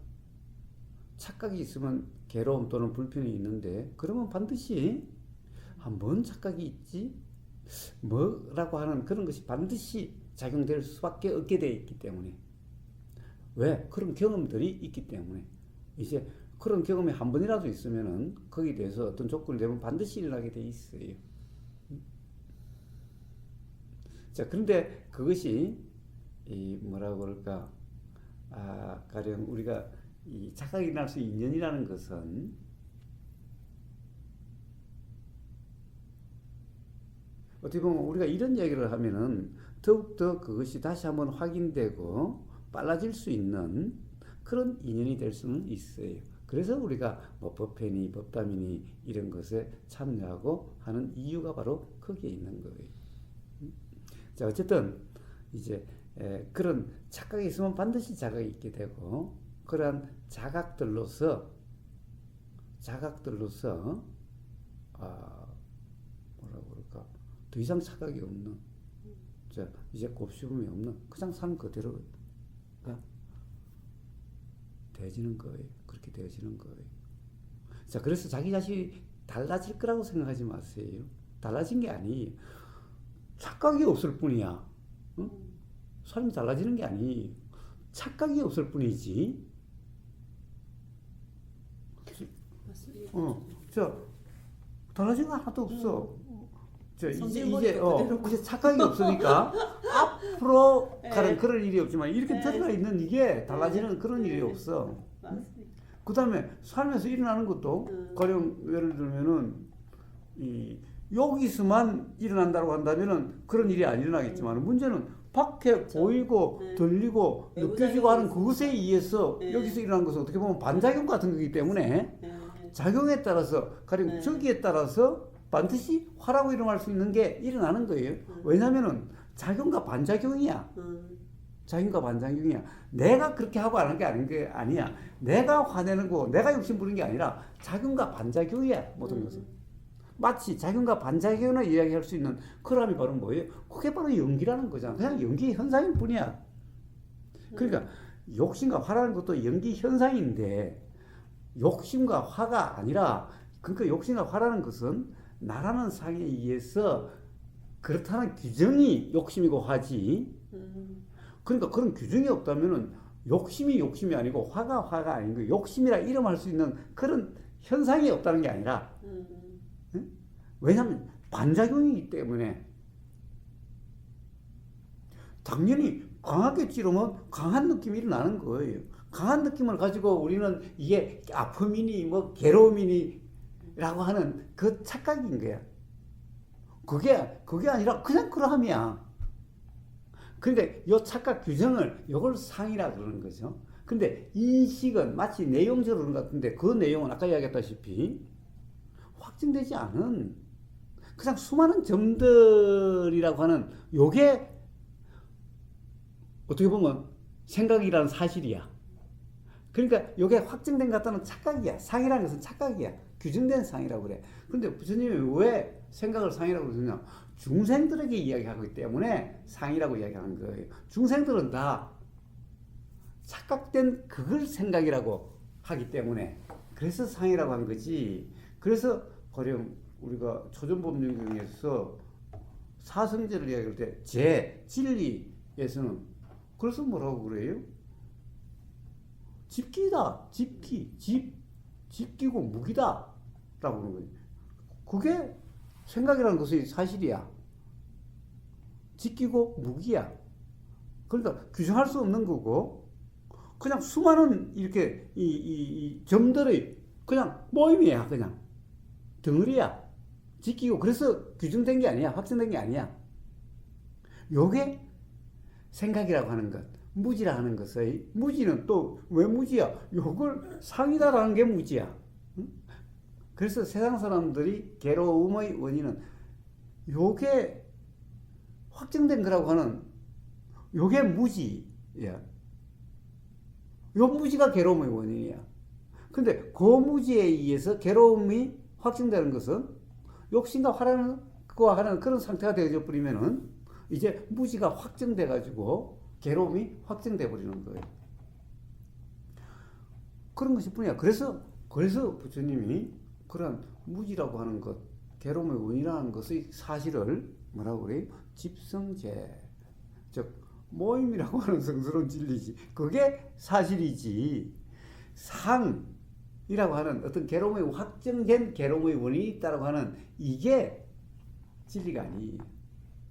착각이 있으면 괴로움 또는 불편이 있는데 그러면 반드시 뭔 착각이 있지? 뭐라고 하는 그런 것이 반드시 작용될 수밖에 없게 되어 있기 때문에 왜? 그런 경험들이 있기 때문에 이제 그런 경험이 한 번이라도 있으면은 거기에 대해서 어떤 조건이 되면 반드시 일어나게 돼 있어요. 자, 그런데 그것이 이 뭐라고 그럴까? 가령 우리가 이 착각이 일어날 수 있는 인연이라는 것은 어떻게 보면 우리가 이런 얘기를 하면은 더욱더 그것이 다시 한번 확인되고 빨라질 수 있는 그런 인연이 될 수는 있어요. 그래서 우리가 뭐 법회니 법담이니 이런 것에 참여하고 하는 이유가 바로 거기에 있는 거예요. 자, 어쨌든 이제 그런 착각이 있으면 반드시 자각이 있게 되고 그러한 자각들로서 뭐라고 그럴까 더 이상 착각이 없는 자 이제 곱씹음이 없는 그냥 사는 그대로가 되어지는 거예요. 그렇게 되어지는 거예요. 자, 그래서 자기 자신이 달라질 거라고 생각하지 마세요. 달라진 게 아니에요. 착각이 없을 뿐이야. 응? 사람이 달라지는 게 아니에요. 착각이 없을 뿐이지. 저 달라진 거 하나도 없어. 이제 착각이 없으니까 앞으로 가는 그런 일이 없지만 이렇게 들어가 있는 이게 달라지는 그런 일이 없어. 그 다음에 살면서 일어나는 것도 가령 예를 들면은 여기서만 일어난다고 한다면은 그런 일이 안 일어나겠지만 문제는 밖에 보이고 들리고 느껴지고 하는 그것에 의해서 여기서 일어난 것은 어떻게 보면 반작용 같은 거기 때문에 작용에 따라서 가령 저기에 따라서 반드시 화라고 일어날 수 있는 게 일어나는 거예요. 왜냐면은 작용과 반작용이야. 작용과 반작용이야. 내가 그렇게 하고 안 한 게 아니야. 내가 화내는 거, 내가 욕심 부리는 게 아니라 작용과 반작용이야. 모든 것은. 마치 작용과 반작용을 이야기할 수 있는 그람이 바로 뭐예요? 그게 바로 연기라는 거잖아. 그냥 연기 현상일 뿐이야. 그러니까 욕심과 화라는 것도 연기 현상인데 욕심과 화가 아니라 그러니까 욕심과 화라는 것은 나라는 상에 의해서 그렇다는 규정이 욕심이고 화지. 그러니까 그런 규정이 없다면은 욕심이 아니고 화가 아닌 거예요. 욕심이라 이름할 수 있는 그런 현상이 없다는 게 아니라 응? 왜냐하면 반작용이기 때문에 당연히 강하게 찌르면 강한 느낌이 일어나는 거예요. 강한 느낌을 가지고 우리는 이게 아픔이니 뭐 괴로움이니라고 하는 그 착각인 거야. 그게 아니라 그냥 그러함이야. 근데 이 착각 규정을 이걸 상이라 그러는 거죠. 근데 인식은 마치 내용적으로 그런 것 같은데 그 내용은 아까 이야기했다시피 확증되지 않은 그냥 수많은 점들이라고 하는 요게 어떻게 보면 생각이라는 사실이야. 그러니까 요게 확증된 것 같다는 착각이야. 상이라는 것은 착각이야. 규정된 상이라고 그래. 근데 부처님이 왜 생각을 상이라고 그러냐? 중생들에게 이야기하고 있기 때문에 상이라고 이야기하는 거예요. 중생들은 다 착각된 그걸 생각이라고 하기 때문에 그래서 상이라고 한 거지. 그래서 가령 우리가 초전법륜경에서 사성제를 이야기할 때 진리에서는 그래서 뭐라고 그래요? 집기다. 집기고 무기다 라고 하는 거예요. 그게 생각이라는 것이 사실이야. 집기고 무기야. 그러니까 규정할 수 없는 거고 그냥 수많은 이렇게 이 점들의 그냥 모임이야. 그냥 덩어리야. 집기고 그래서 규정된 게 아니야. 확정된 게 아니야. 요게 생각이라고 하는 것. 무지라 하는 것의 무지는 또 왜 무지야? 요걸 상이다라는 게 무지야. 응? 그래서 세상 사람들이 괴로움의 원인은 요게 확정된 거라고 하는 요게 무지야. 요 무지가 괴로움의 원인이야. 근데 그 무지에 의해서 괴로움이 확정되는 것은 욕심과 화라는 그와 하는 그런 상태가 되어져 버리면은 이제 무지가 확정돼 가지고 괴로움이 확정돼 버리는 거예요. 그런 것일 뿐이야. 그래서 부처님이 그런 무지라고 하는 것, 괴로움의 원인이라는 것의 사실을 뭐라고 그래요? 집성제, 즉 모임이라고 하는 성스러운 진리지. 그게 사실이지. 이라고 하는 어떤 괴로움의 확정된 괴로움의 원인이 있다라고 하는 이게 진리가 아니에요.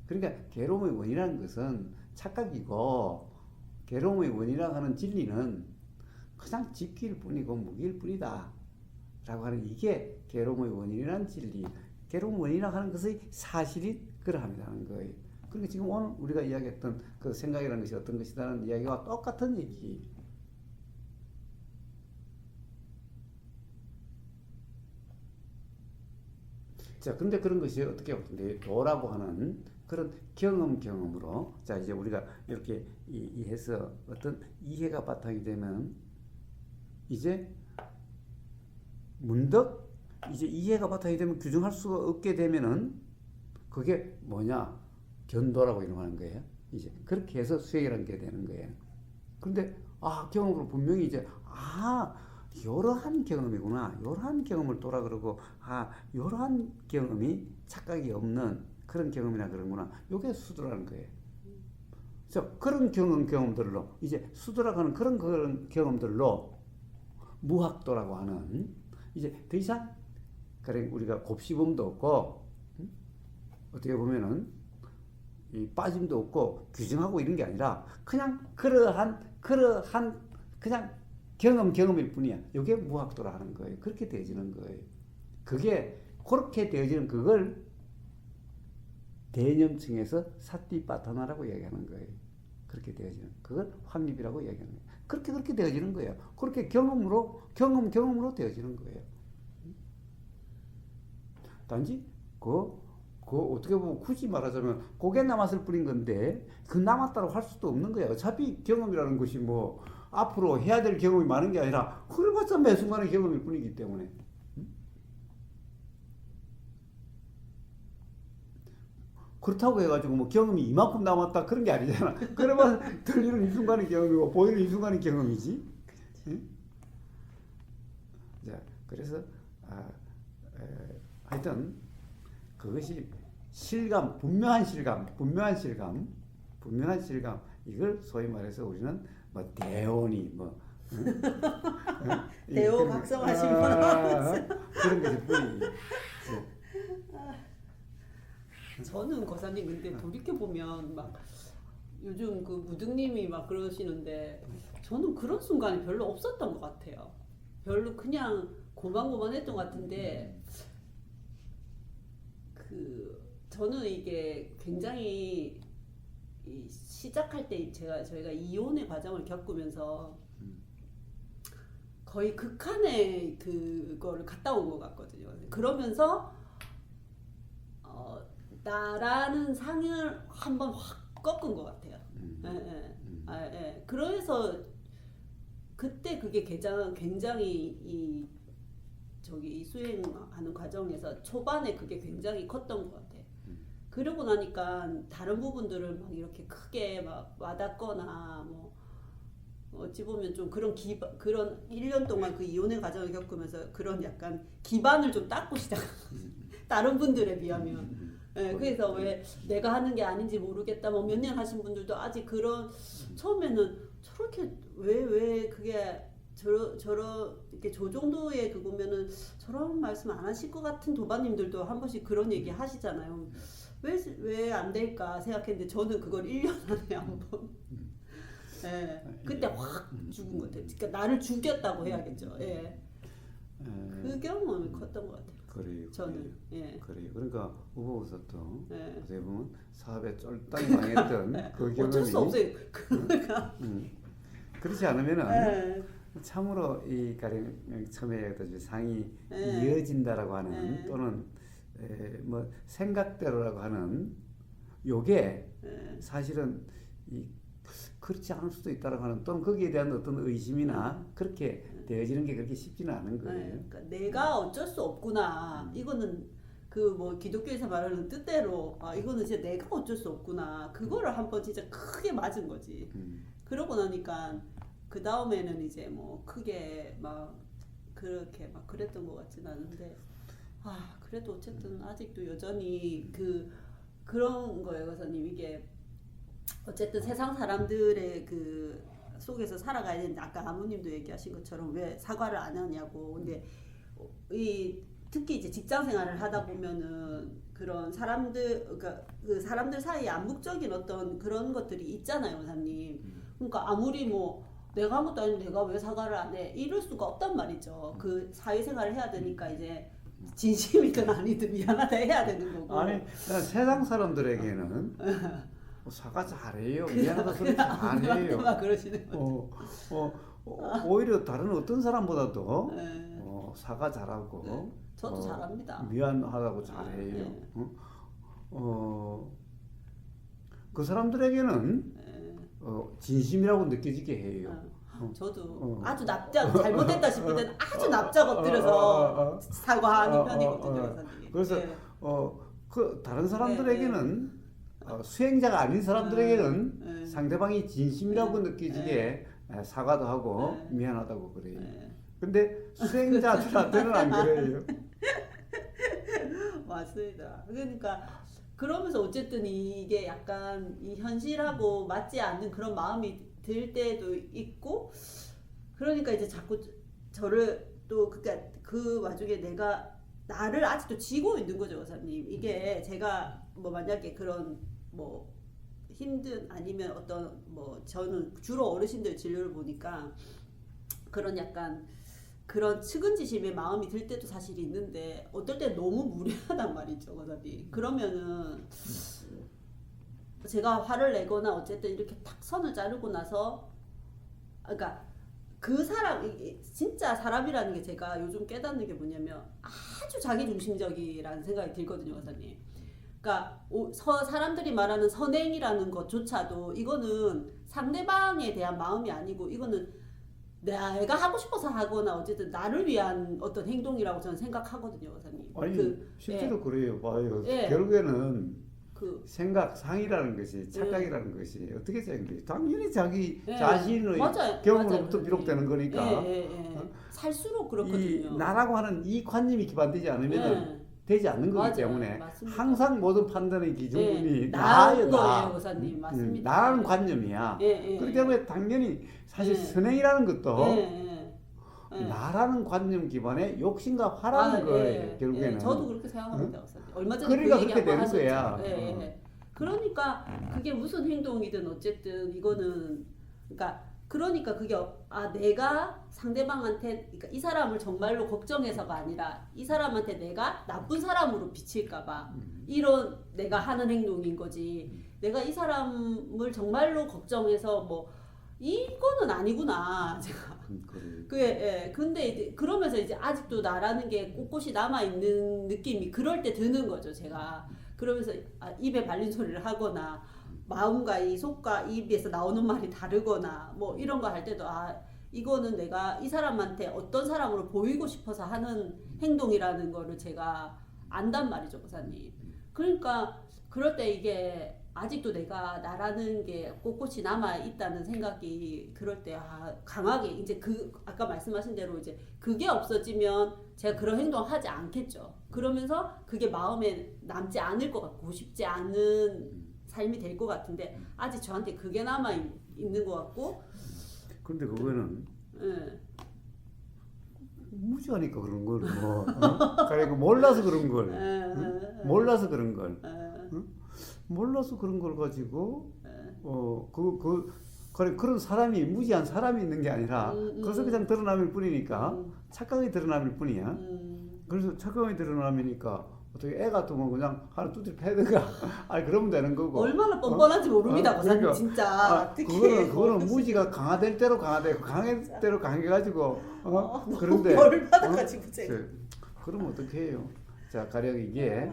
그러니까 괴로움의 원인이라는 것은 착각이고 괴로움의 원인이라고 하는 진리는 그냥 집기일 뿐이고 무기일 뿐이다 라고 하는 이게 괴로움의 원인이라는 진리. 괴로움 원인이라고 하는 것의 사실이 그러함이라는 거예요. 그러니까 지금 오늘 우리가 이야기했던 그 생각이라는 것이 어떤 것이라는 이야기와 똑같은 얘기. 자, 근데 그런 것이 어떻게 보면 도라고 하는 그런 경험으로, 자, 이제 우리가 이렇게 이해해서 어떤 이해가 바탕이 되면, 이제 문득 이제 이해가 바탕이 되면 규정할 수가 없게 되면은 그게 뭐냐? 견도라고 이름하는 거예요. 이제 그렇게 해서 수행이라는 게 되는 거예요. 근데 경험으로 분명히 이제 이러한 경험이구나. 이러한 경험을 도라 그러고 이러한 경험이 착각이 없는 그런 경험이나 그런구나. 이게 수도라는 거예요. 그래서 그런 경험들로 이제 수도라고 하는 그런 경험들로 무학도라고 하는 이제 더 이상 그래 우리가 곱씹음도 없고 어떻게 보면은 이 빠짐도 없고 규정하고 이런 게 아니라 그냥 그러한 그냥 경험일 뿐이야. 이게 무학도라 하는 거예요. 그렇게 되어지는 거예요. 그게 그렇게 되어지는 그걸 대념층에서 사띠빠타나라고 얘기하는 거예요. 그렇게 되어지는 그걸 확립이라고 얘기하는 거예요. 그렇게 되어지는 거예요. 그렇게 경험으로 되어지는 거예요. 단지 그 어떻게 보면 굳이 말하자면 그게 남았을 뿐인 건데 그 남았다고 할 수도 없는 거예요. 어차피 경험이라는 것이 뭐 앞으로 해야 될 경험이 많은 게 아니라 흘러봤자 매 순간의 경험일 뿐이기 때문에. 그렇다고 해가지고 뭐 경험이 이만큼 남았다 그런 게 아니잖아. 그러면 들리는 이 순간의 경험이고 보이는 이 순간의 경험이지. 응? 자, 그래서 하여튼 그것이 실감, 분명한 실감 이걸 소위 말해서 우리는 뭐 대원이 뭐 대호 각성하신 분 그런 것일 뿐이지. 저는 거사님 근데 돌이켜 보면 막 요즘 그 무등님이 막 그러시는데 저는 그런 순간이 별로 없었던 것 같아요. 별로 그냥 고만고만했던 것 같은데 저는 이게 굉장히 시작할 때 저희가 이혼의 과정을 겪으면서 거의 극한의 그거를 갔다 온 것 같거든요. 그러면서 나라는 상을 한번 확 꺾은 것 같아요. 그래서 그때 그게 굉장히 이 수행하는 과정에서 초반에 그게 굉장히 컸던 것 같아요. 그러고 나니까 다른 부분들을 막 이렇게 크게 막 와닿거나 뭐 어찌 보면 좀 그런 1년 동안 그 이혼의 과정을 겪으면서 그런 약간 기반을 좀 닦고 다른 분들에 비하면. 그래서 왜 내가 하는 게 아닌지 모르겠다 뭐 몇 년 하신 분들도 아직 그런 처음에는 저렇게 왜 그게 이렇게 저 정도의 그거면은 저런 말씀 안 하실 것 같은 도반님들도 한 번씩 그런 얘기 하시잖아요. 왜 안 될까 생각했는데 저는 그걸 1년 안에 한 번. 그때 확 죽은 것 같아요. 그러니까 나를 죽였다고 해야겠죠. 그 경험이 컸던 것 같아요. 그래요. 저는. 그래요. 그러니까 우보우서도 어떻게 보면 사업에 쫄딱 망했던 그 경험이 어쩔 수 없어요. 그러니까. 그렇지 않으면은 참으로 이 가령 처음에 상이 이어진다라고 하는 또는 뭐 생각대로라고 하는 요게 사실은 그렇지 않을 수도 있다라고 하는 또는 거기에 대한 어떤 의심이나 그렇게 되어지는 게 그렇게 쉽지는 않은 거예요. 그러니까 내가 어쩔 수 없구나. 이거는 그 뭐 기독교에서 말하는 뜻대로 이거는 진짜 내가 어쩔 수 없구나. 그거를 한번 진짜 크게 맞은 거지. 그러고 나니까 그 다음에는 이제 뭐 크게 막 그렇게 막 그랬던 것 같진 않은데 그래도 어쨌든 아직도 여전히 그런 거예요, 교사님. 이게 어쨌든 세상 사람들의 속에서 살아가야 되는데 아까 아버님도 얘기하신 것처럼 왜 사과를 안 하냐고. 근데 이 특히 이제 직장 생활을 하다 보면은 그런 사람들 그러니까 그 사람들 사이에 암묵적인 어떤 그런 것들이 있잖아요, 원사님. 그러니까 아무리 뭐 내가 아무것도 아닌데 내가 왜 사과를 안 해? 이럴 수가 없단 말이죠. 그 사회생활을 해야 되니까 이제 진심이든 아니든 미안하다 해야 되는 거고. 아니 세상 사람들에게는 사과 잘해요. 미안하다 소리 안 해요. 막 그러시는 거죠. 오히려 다른 어떤 사람보다도 네. 사과 잘하고 저도 잘합니다. 미안하다고 잘해요. 네. 그 사람들에게는 네. 진심이라고 느껴지게 해요. 저도 아주 납작 잘못했다 싶을 때는 아주 납작 엎드려서 사과하는 편이거든요, 원사님. 그래서 네. 그 다른 사람들에게는 수행자가 아닌 사람들에게는 네. 상대방이 진심이라고 느껴지게 사과도 하고 네. 미안하다고 그래요. 네. 근데 수행자들한테는 안 그래요. 맞습니다. 그러니까 그러면서 어쨌든 이게 약간 이 현실하고 맞지 않는 그런 마음이 들 때도 있고, 그러니까 이제 자꾸 저를 또 그러니까 그 와중에 내가 나를 아직도 지고 있는 거죠, 원사님. 이게 제가 뭐 만약에 그런 뭐 힘든 아니면 어떤 뭐 저는 주로 어르신들 진료를 보니까 그런 약간 그런 측은지심의 마음이 들 때도 사실 있는데 어떨 때 너무 무례하단 말이죠, 원사님. 그러면은 제가 화를 내거나 어쨌든 이렇게 탁 선을 자르고 나서 그러니까 그 사람 이게 진짜 사람이라는 게 제가 요즘 깨닫는 게 뭐냐면 아주 자기중심적이라는 생각이 들거든요, 원사님. 그러니까 사람들이 말하는 선행이라는 것조차도 이거는 상대방에 대한 마음이 아니고 이거는 내가 하고 싶어서 하거나 어쨌든 나를 위한 어떤 행동이라고 저는 생각하거든요, 원사님. 아니 실제로 그래요. 봐요. 예. 결국에는 그 생각, 상이라는 것이 착각이라는 것이 어떻게 생겨요? 당연히 자기 예. 자신의 맞아요. 경험으로부터 맞아요. 비롯되는 거니까. 살수록 그렇거든요. 이 나라고 하는 이 관념이 기반되지 않으면 되지 않는 거기 맞아요. 때문에 맞습니다. 항상 모든 판단의 기준이 나은 나예요. 거예요, 원사님. 맞습니다. 나라는 관념이야. 그렇기 때문에 당연히 사실 선행이라는 것도 나라는 관념 기반의 욕심과 화라는 거예요. 결국에는. 저도 그렇게 생각합니다, 원사님. 얼마 전에 그러니까 그 얘기 그렇게 한번 되는 하셨죠. 거야. 그러니까 그게 무슨 행동이든 어쨌든 이거는 그러니까 그게 내가 상대방한테 그러니까 이 사람을 정말로 걱정해서가 아니라 이 사람한테 내가 나쁜 사람으로 비칠까봐 이런 내가 하는 행동인 거지. 내가 이 사람을 정말로 걱정해서 뭐 이거는 아니구나 제가. 그게 근데 이제 그러면서 이제 아직도 나라는 게 꼿꼿이 남아 있는 느낌이 그럴 때 드는 거죠, 제가. 그러면서 입에 발린 소리를 하거나 마음과 이 속과 입에서 나오는 말이 다르거나 뭐 이런 거 할 때도 이거는 내가 이 사람한테 어떤 사람으로 보이고 싶어서 하는 행동이라는 거를 제가 안단 말이죠, 보사님. 그러니까 그럴 때 이게 아직도 내가 나라는 게 꼿꼿이 남아 있다는 생각이 그럴 때 강하게 이제 아까 말씀하신 대로 이제 그게 없어지면 제가 그런 행동 하지 않겠죠. 그러면서 그게 마음에 남지 않을 것 같고 싶지 않은 삶이 될 것 같은데 아직 저한테 그게 남아 있는 것 같고. 근데 그거는 무지하니까 그런 걸 그러니까 몰라서 그런 걸 몰라서 그런 걸 몰라서 그런 걸 가지고 그런 사람이 무지한 사람이 있는 게 아니라 그래서 그냥 드러남일 뿐이니까 착각이 드러남일 뿐이야. 그래서 착각이 드러남이니까 어떻게 애 같으면 그냥 하나 두드려 패든가 그러면 되는 거고. 얼마나 뻔뻔한지 모릅니다, 그러니까, 진짜. 그거는 무지가 강화될 대로 강화되고 강할 대로 강해가지고 그런데 뭘 받아가지고 제가. 그러면 어떻게 해요? 자, 가령 이게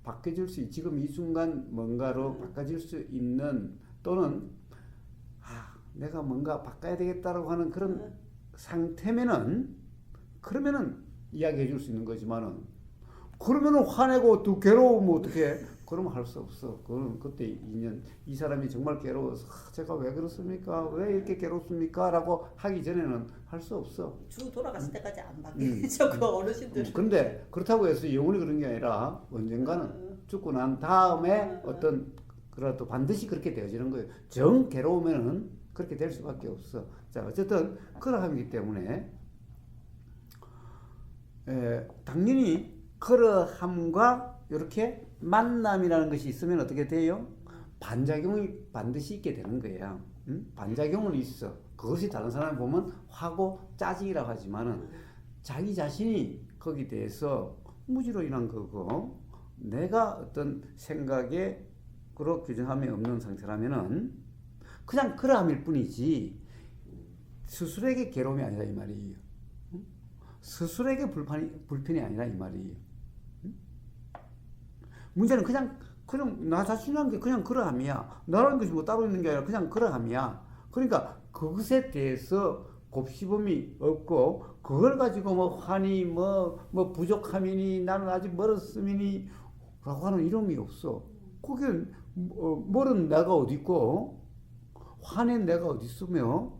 바뀌어질 수 지금 이 순간 뭔가로 바꿔질 수 있는 또는 내가 뭔가 바꿔야 되겠다라고 하는 그런 상태면은 그러면은 이야기해 줄 수 있는 거지만은 그러면은 화내고 또 괴로우면 어떻게? 그러면 할 수 없어. 그건 그때 인연 이 사람이 정말 괴로워서 제가 왜 그렇습니까? 왜 이렇게 괴롭습니까? 라고 하기 전에는 할 수 없어. 주 돌아갔을 때까지 안 바뀌죠, 그 어르신들. 근데 그렇다고 해서 영원히 그런 게 아니라 언젠가는 죽고 난 다음에 어떤 그러나 또 반드시 그렇게 되어지는 거예요. 정 괴로우면은 그렇게 될 수밖에 없어. 자, 어쨌든 그러하기 때문에 당연히 그러함과 이렇게 만남이라는 것이 있으면 어떻게 돼요? 반작용이 반드시 있게 되는 거예요. 응? 반작용은 있어. 그것이 다른 사람을 보면 화고 짜증이라고 하지만은 자기 자신이 거기에 대해서 무지로 인한 거고 내가 어떤 생각에 그로 규정함이 없는 상태라면은 그냥 그러함일 뿐이지 스스로에게 괴로움이 아니라 이 말이에요. 응? 스스로에게 불편이 아니라 이 말이에요. 응? 문제는 그냥 나 자신이라는 게 그냥 그러함이야. 나라는 것이 뭐 따로 있는 게 아니라 그냥 그러함이야. 그러니까 그것에 대해서 곱씹음이 없고 그걸 가지고 뭐 환히 뭐 부족함이니 나는 아직 멀었음이니 라고 하는 이름이 없어. 그게 멀은 내가 어디 있고 화낸 내가 어디 있으며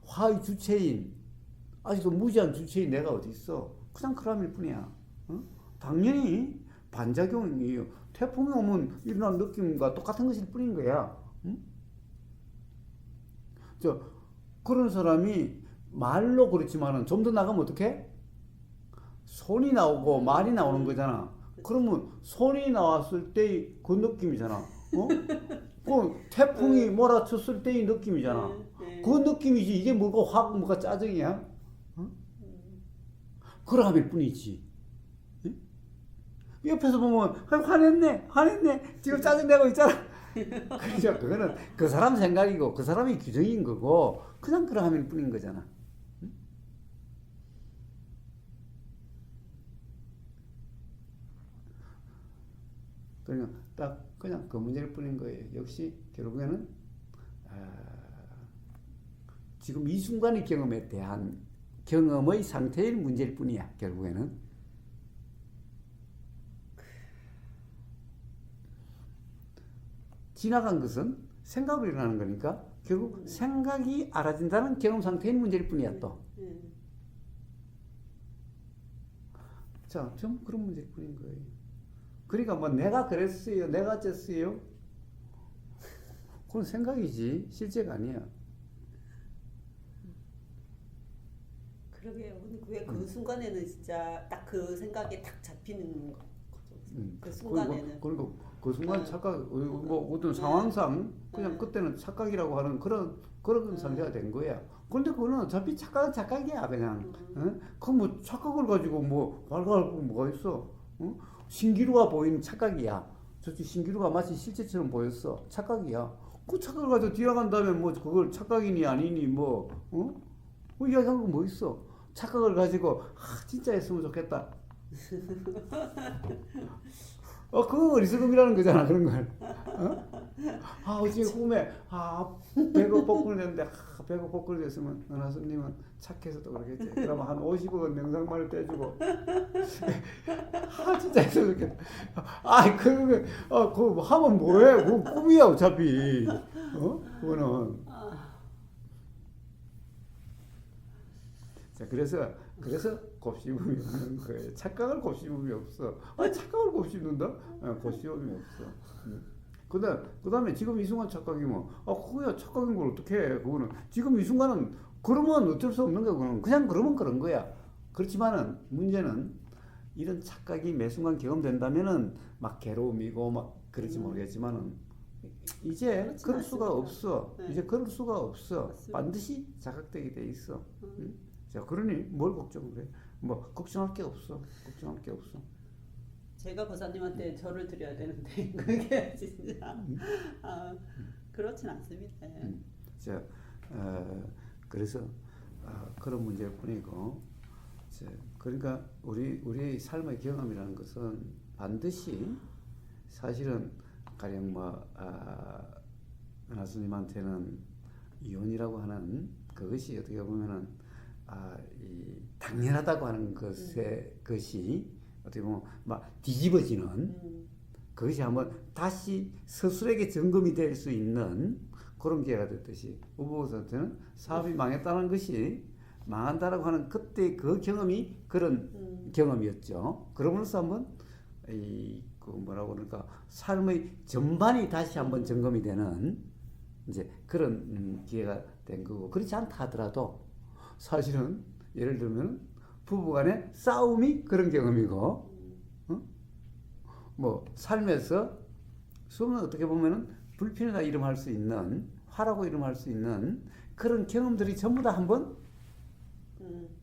화의 주체인 아직도 무지한 주체인 내가 어디 있어. 그냥 그러함일 뿐이야. 어? 당연히 반작용이에요. 태풍이 오면 일어나는 느낌과 똑같은 것일 뿐인 거야. 응? 그런 사람이 말로 그렇지만은 좀 더 나가면 어떡해? 손이 나오고 말이 나오는 거잖아. 그러면 손이 나왔을 때 그 느낌이잖아. 어? 그 태풍이 몰아쳤을 때의 느낌이잖아. 그 느낌이지. 이게 뭐가 화가 뭐가 짜증이야? 어? 그러함일 뿐이지. 응? 옆에서 보면 화냈네 지금 짜증내고 있잖아. 그죠? 그거는 그 사람 생각이고 그 사람의 규정인 거고 그냥 그러함일 뿐인 거잖아. 응? 그러니까 딱 그냥 그 문제일 뿐인 거예요. 역시 결국에는 지금 이 순간의 경험에 대한 경험의 상태의 문제일 뿐이야. 결국에는 지나간 것은 생각으로 일어나는 거니까 결국 생각이 알아진다는 경험 상태의 문제일 뿐이야 또. 자, 좀 그런 문제일 뿐인 거예요. 그러니까 뭐 내가 그랬어요, 내가 어쨌어요. 그건 생각이지 실제가 아니야. 그러게요. 왜 그 순간에는 진짜 딱 그 생각에 딱 잡히는 거죠. 그 순간에는. 그리고 그 순간 착각, 뭐 어떤 상황상 그냥 그때는 착각이라고 하는 그런 상태가 된 거야. 그런데 그거는 어차피 착각은 착각이야 그냥. 그 뭐 착각을 가지고 뭐 발각할 거 뭐가 있어? 신기루가 보이는 착각이야. 저쪽 신기루가 마치 실제처럼 보였어. 착각이야. 그 착각을 가지고 뒤라간 다음에 뭐 그걸 착각이니 아니니 뭐 이야기한 거 뭐 있어? 착각을 가지고 진짜 했으면 좋겠다. 그거 어리석음이라는 거잖아 그런 걸. 어제 꿈에 100억 복권이 됐는데 100억 복권이 됐으면 은하수님은 착해서 또 그러겠지. 그러면 한 50억은 명상만을 떼주고 진짜 했으면 좋겠다. 그거 하면 뭐해? 그거 꿈이야 어차피. 그거는. 자, 그래서 곱씹음이 없는 거예요. 착각을 곱씹음이 없어. 착각을 곱씹는다? 곱씹음이 없어. 그다음에 지금 이 순간 착각이면 그거야 착각인 걸 어떻게 해? 그거는 지금 이 순간은 그러면 어쩔 수 없는 거야. 그거는 그냥 그러면 그런 거야. 그렇지만은 문제는 이런 착각이 매 순간 경험된다면은 막 괴로움이고 막 그럴지 모르겠지만은 이제 그럴 수가 없어. 네. 이제 그럴 수가 없어. 맞습니다. 반드시 자각되게 돼 있어. 자, 그러니 뭘 걱정을 해? 뭐 걱정할 게 없어. 걱정할 게 없어. 제가 보사님한테 절을 드려야 되는데 그게 진짜 그렇진 않습니다. 자, 그래서 그런 문제일 뿐이고, 자, 그러니까 우리의 삶의 경험이라는 것은 반드시 사실은 가령 은하수님한테는 이혼이라고 하는 그것이 어떻게 보면은 이 당연하다고 하는 것이 어떻게 보면 막 뒤집어지는 그것이 한번 다시 스스로에게 점검이 될 수 있는 그런 기회가 됐듯이 우보사한테는 사업이 망했다는 것이 망한다라고 하는 그때 그 경험이 그런 경험이었죠. 그러면서 한번 그 뭐라고 그러니까 삶의 전반이 다시 한번 점검이 되는 이제 그런 기회가 된 거고 그렇지 않다 하더라도 사실은 예를 들면 부부간의 싸움이 그런 경험이고 뭐 삶에서 수업은 어떻게 보면은 불편이라 이름할 수 있는 화라고 이름할 수 있는 그런 경험들이 전부 다 한번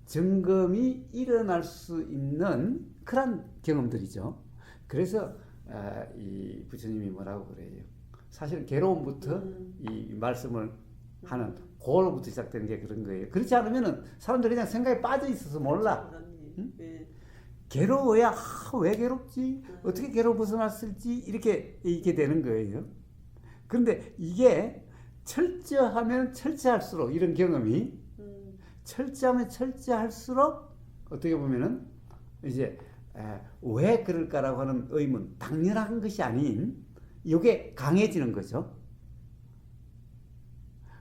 점검이 일어날 수 있는 그런 경험들이죠. 그래서 이 부처님이 뭐라고 그래요? 사실 괴로움부터 이 말씀을 하는 그걸로부터 시작되는 게 그런 거예요. 그렇지 않으면은 사람들이 그냥 생각에 빠져 있어서 몰라. 응? 네. 괴로워야 왜 괴롭지? 어떻게 괴로워 벗어났을지 이렇게 되는 거예요. 그런데 이게 철저하면 철저할수록 이런 경험이 철저하면 철저할수록 어떻게 보면은 이제 왜 그럴까라고 하는 의문, 당연한 것이 아닌 이게 강해지는 거죠.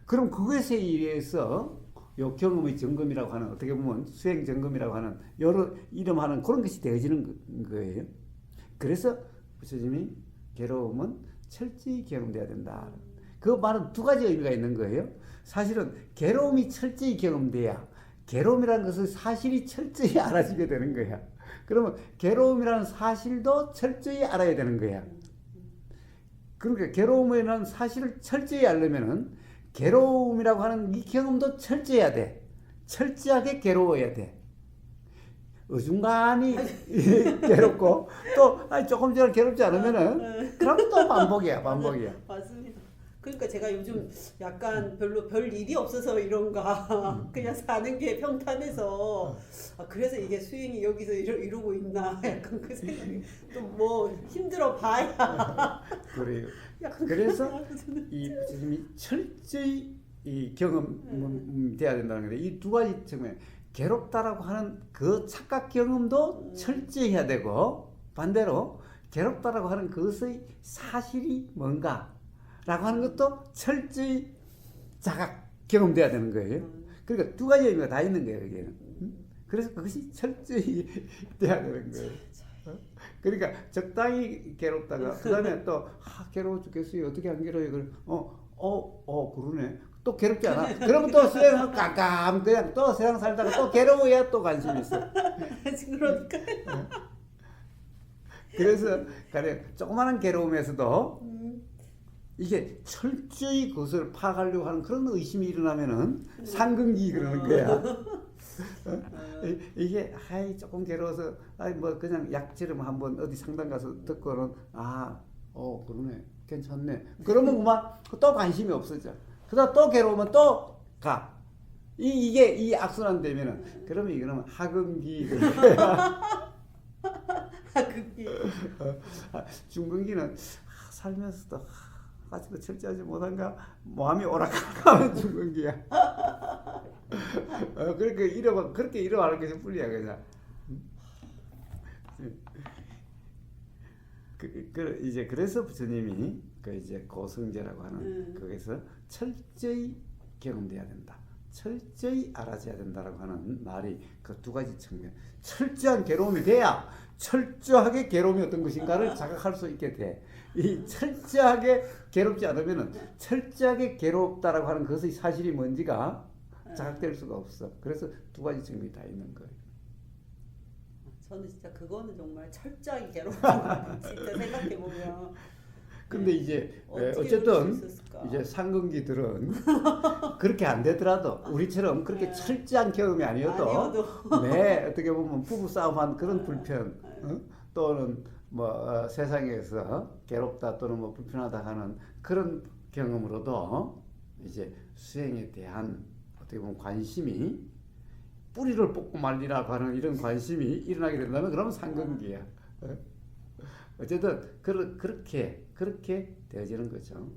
그럼 그것에 의해서 요 경험의 점검이라고 하는 어떻게 보면 수행 점검이라고 하는 여러 이름하는 그런 것이 되어지는 거예요. 그래서 부처님이 괴로움은 철저히 경험돼야 된다. 그 말은 두 가지 의미가 있는 거예요. 사실은 괴로움이 철저히 경험돼야 괴로움이라는 것을 사실이 철저히 알아지게 되는 거야. 그러면 괴로움이라는 사실도 철저히 알아야 되는 거야. 그러니까 괴로움이라는 사실을 철저히 알려면은 괴로움이라고 하는 이 경험도 철저해야 돼. 철저하게 괴로워야 돼. 어중간히 괴롭고 또 조금 전에 괴롭지 않으면은 그럼 또 반복이야. 맞습니다. 그러니까 제가 요즘 약간 별로 별 일이 없어서 이런가 그냥 사는 게 평탄해서 그래서 이게 수행이 여기서 이러고 있나 약간 그 생각이 또 뭐 힘들어 봐야 그래요. 그래서 이 부처님이 철저히 이 경험돼야 된다는 건데 이 두 가지 측면 괴롭다라고 하는 그 착각 경험도 철저히 해야 되고 반대로 괴롭다라고 하는 그것의 사실이 뭔가 라고 하는 것도 철저히 자각 경험돼야 되는 거예요. 그러니까 두 가지 의미가 다 있는 거예요, 여기에는. 그래서 그것이 철저히 돼야 되는 거예요. 그러니까 적당히 괴롭다가 그 다음에 또 괴로워 죽겠어요. 어떻게 안 괴로워요? 그러네. 또 괴롭지 않아? 그러면 또 수행을 깜깜 그냥 또 세상 살다가 또 괴로워야 또 관심이 있어. 그러니까. 그래서 가령 조그마한 괴로움에서도 이게 철저히 그것을 파악하려고 하는 그런 의심이 일어나면은 상근기 그러는 거야. 이게 조금 괴로워서 뭐 그냥 약처럼 한번 어디 상담 가서 듣고는 그러네 괜찮네. 그러면 그만 또 관심이 없어져. 그다음 또 괴로우면 또 가. 이게 이 악순환 되면은 그러면 이거는 하근기. 하근기. 중근기는 살면서도 아직도 철저하지 못한가 마음이 오락가락하면 죽은 기야. 그러니까 그렇게 이러하는 것이 뿐이야 그냥. 이제 그래서 부처님이 이제 고성제라고 하는 거기서 철저히 경험돼야 된다. 철저히 알아져야 된다라고 하는 말이 그 두 가지 측면. 철저한 괴로움이 돼야 철저하게 괴로움이 어떤 것인가를 자각할 수 있게 돼. 이 철저하게 괴롭지 않으면은 철저하게 괴롭다라고 하는 것의 사실이 뭔지가 자각될 수가 없어. 그래서 두 가지 측면이 다 있는 거예요. 저는 진짜 그거는 정말 철저하게 괴로운 거 진짜 생각해 보면. 근데 이제 어쨌든 이제 상근기들은 그렇게 안 되더라도 우리처럼 그렇게 철저한 경험이 아니어도 어떻게 보면 부부 싸움한 그런 불편 또는 뭐 세상에서 괴롭다 또는 뭐 불편하다 하는 그런 경험으로도 이제 수행에 대한 어떻게 보면 관심이 뿌리를 뽑고 말리라고 하는 이런 관심이 일어나게 된다면 그러면 상근기야. 어쨌든 그렇게 되어지는 거죠.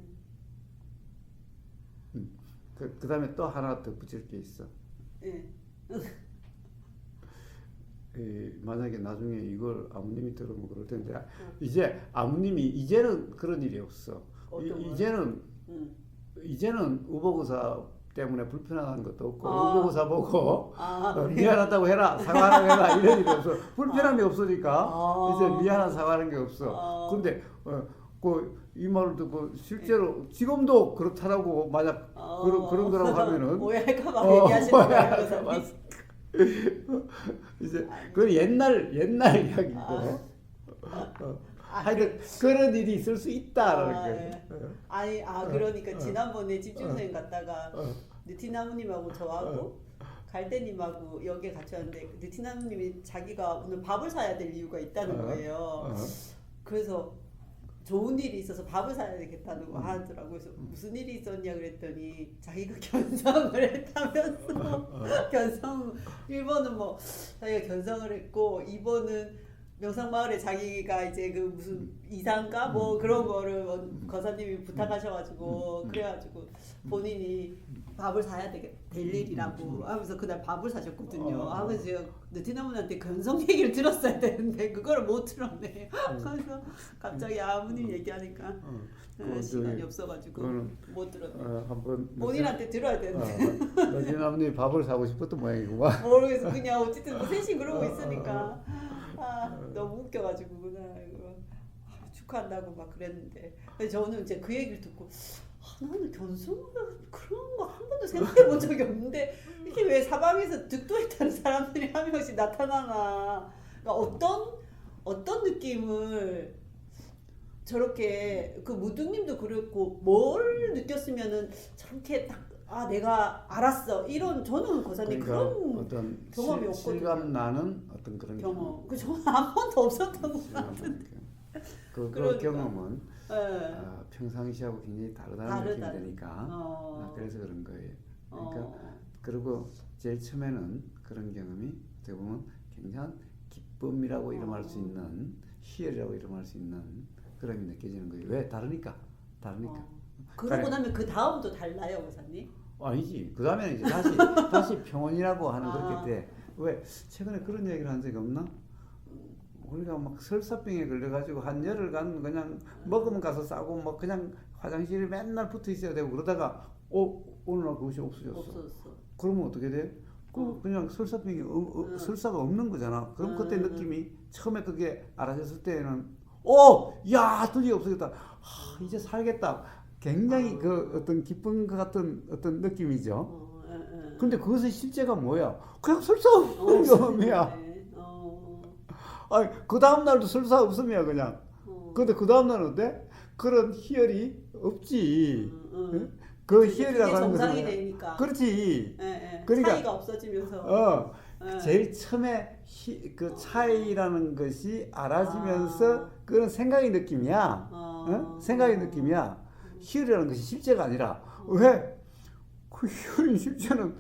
그 다음에 또 하나 더 붙일 게 있어. 만약에 나중에 이걸 아무님이 들으면 그럴 텐데 이제 아무님이 이제는 그런 일이 없어. 이제는 우보고사 때문에 불편한 것도 없고 아. 의무고사 보고 그래요? 미안하다고 해라 사과하라고 해라 이런 일이 없어. 불편함이 없으니까 아. 이제 미안한 사과하는 게 없어. 근데 이 말을 듣고 실제로 지금도 그렇다라고 만약 그런 거라고 하면은 오해할까봐 얘기하시는 거예요, 맞- 이제 그 옛날 이야기고 하여튼 그런 일이 있을 수 있다라는 거예요. 아니 그러니까 지난번에 집중수행 갔다가 어. 느티나무님하고 저하고 갈대님하고 여기에 같이 왔는데 느티나무님이 자기가 오늘 밥을 사야 될 이유가 있다는 거예요. 그래서 좋은 일이 있어서 밥을 사야 되겠다는 거 하더라고요. 그래서 무슨 일이 있었냐 그랬더니 자기가 견성을 했다면서 견성 1번은 뭐 자기가 견성을 했고 2번은 명상마을에 자기가 이제 그 무슨 이사인가 뭐 그런 거를 거사님이 부탁하셔가지고 그래가지고 본인이 밥을 사야 될 일이라고 하면서 그날 밥을 사셨거든요. 하면서 제가 느티나무한테 견성 얘기를 들었어야 되는데 그거를 못 들었네. 그래서 갑자기 아무님 얘기하니까 시간이 없어가지고 못 들었네. 한번 본인한테 들어야 되는데 느티나무님이 밥을 사고 싶었던 모양이구만. 모르겠어. 그냥 어쨌든 뭐 셋이 그러고 있으니까 너무 웃겨가지고 그날 축하한다고 막 그랬는데 저는 이제 그 얘기를 듣고 나는 견성을 그런 거 한 번도 생각해 본 적이 없는데 이게 왜 사방에서 득도했다는 사람들이 한 명씩 나타나나. 그러니까 어떤 느낌을 저렇게 그 무등님도 그랬고 뭘 느꼈으면은 저렇게 딱 내가 알았어 이런 저는 거사님 그러니까 그런 어떤 경험이 없거든요. 실감 나는 어떤 그런 경험. 그 저는 한 번도 없었던 것 같은데. 그 그러니까. 경험은 네. 평상시하고 굉장히 다르다는 느낌이 드니까 그래서 그런 거예요. 그러니까 그리고 제일 처음에는 그런 경험이 어떻게 보면 굉장한 기쁨이라고 이름할 수 있는 희열이라고 이름할 수 있는 그런 게 느껴지는 거예요. 왜? 다르니까. 그러고 나면 그 다음도 달라요, 의사님? 아니지. 그 다음에는 이제 다시 평온이라고 하는 그렇게 돼. 왜? 최근에 그런 얘기를 한 적이 없나? 우리가 막 설사병에 걸려가지고 한 열흘간 그냥 먹으면 가서 싸고 뭐 그냥 화장실에 맨날 붙어 있어야 되고 그러다가 오늘 날 그것이 없어졌어. 그러면 어떻게 돼? 그냥 설사병이 설사가 없는 거잖아. 그럼 그때 느낌이 처음에 그게 알아졌을 때는 야 드디어 없어졌다. 이제 살겠다. 굉장히 그 어떤 기쁜 것 같은 어떤 느낌이죠. 그런데 그것의 실제가 뭐야? 그냥 설사 없는 경험이야. 그 다음 날도 설사 없으면 그냥. 근데 그 다음 날은 어때? 그런 희열이 없지. 그 희열이라고 하는 것은 정상이 되니까. 그렇지. 그러니까 차이가 없어지면서. 제일 처음에 그 차이라는 것이 알아지면서 그런 생각의 느낌이야. 생각의 느낌이야. 희열이라는 것이 실제가 아니라 왜? 그 희열이 실제는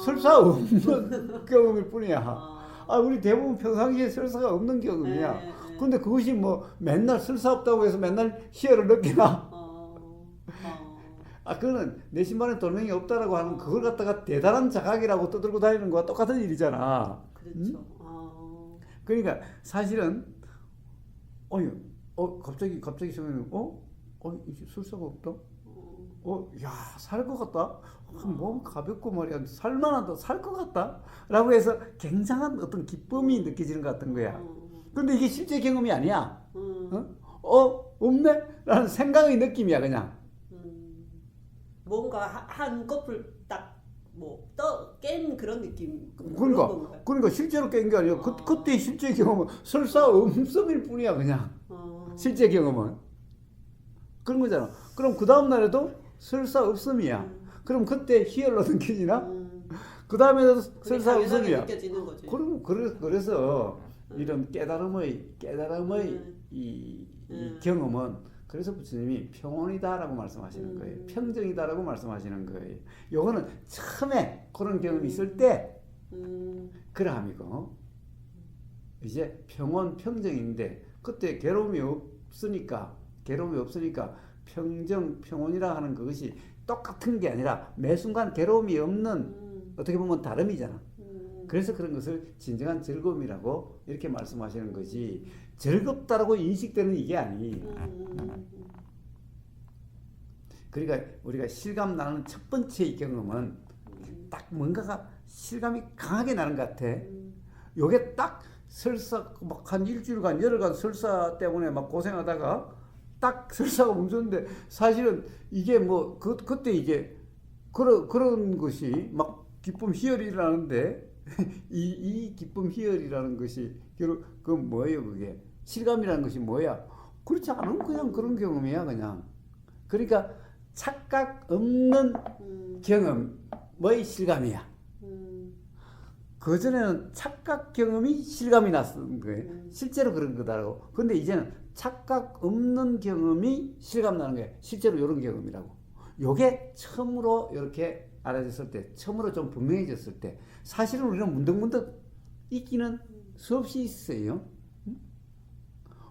설사 없는 경험일 뿐이야. 우리 대부분 평상시에 설사가 없는 경험이야. 근데 그것이 뭐 맨날 설사 없다고 해서 맨날 희열을 느끼나? 그거는 내 신발에 돌멩이 없다라고 하는 그걸 갖다가 대단한 자각이라고 떠들고 다니는 거와 똑같은 일이잖아. 그렇죠. 그러니까 사실은 갑자기 생각이 이제 설사가 없다? 야, 살 것 같다? 몸 가볍고 말이야. 살만하다. 살 것 같다? 라고 해서 굉장한 어떤 기쁨이 느껴지는 것 같은 거야. 근데 이게 실제 경험이 아니야. 없네? 라는 생각의 느낌이야, 그냥. 뭔가 한꺼풀 딱 깬 그런 느낌. 그러니까 실제로 깬 게 아니야. 그때 실제 경험은 설사 없음일 뿐이야, 그냥. 실제 경험은. 그런 거잖아. 그럼 그 다음 날에도 설사 없음이야. 그럼 그때 희열로 느껴지나? 그 다음에도 설사 없음이야. 그럼 그래서 이런 깨달음의 이 경험은 그래서 부처님이 평온이다라고 말씀하시는 거예요. 평정이다라고 말씀하시는 거예요. 요거는 처음에 그런 경험이 있을 때 그러함이고 이제 평온 평정인데 그때 괴로움이 없으니까 평온이라 하는 그것이 똑같은 게 아니라 매 순간 괴로움이 없는 어떻게 보면 다름이잖아. 그래서 그런 것을 진정한 즐거움이라고 이렇게 말씀하시는 거지 즐겁다라고 인식되는 이게 아니. 그러니까 우리가 실감 나는 첫 번째 경험은 딱 뭔가가 실감이 강하게 나는 것 같아. 요게 딱 설사 막 한 일주일간 열흘간 설사 때문에 막 고생하다가 딱 설사가 멈췄는데 사실은 이게 뭐 그때 이게 그런 것이 막 기쁨 희열이 일어나는데 이 기쁨 희열이라는 것이 결국 그 뭐예요 그게 실감이라는 것이 뭐야? 그렇지 않은 그냥 그런 경험이야 그냥. 그러니까 착각 없는 경험의 실감이야. 그 전에는 착각 경험이 실감이 났던 거예요. 실제로 그런 거다라고. 근데 이제는 착각 없는 경험이 실감 나는 거예요. 실제로 이런 경험이라고. 요게 처음으로 이렇게 알아졌을 때, 처음으로 좀 분명해졌을 때, 사실은 우리는 문득문득 있기는 수없이 있어요.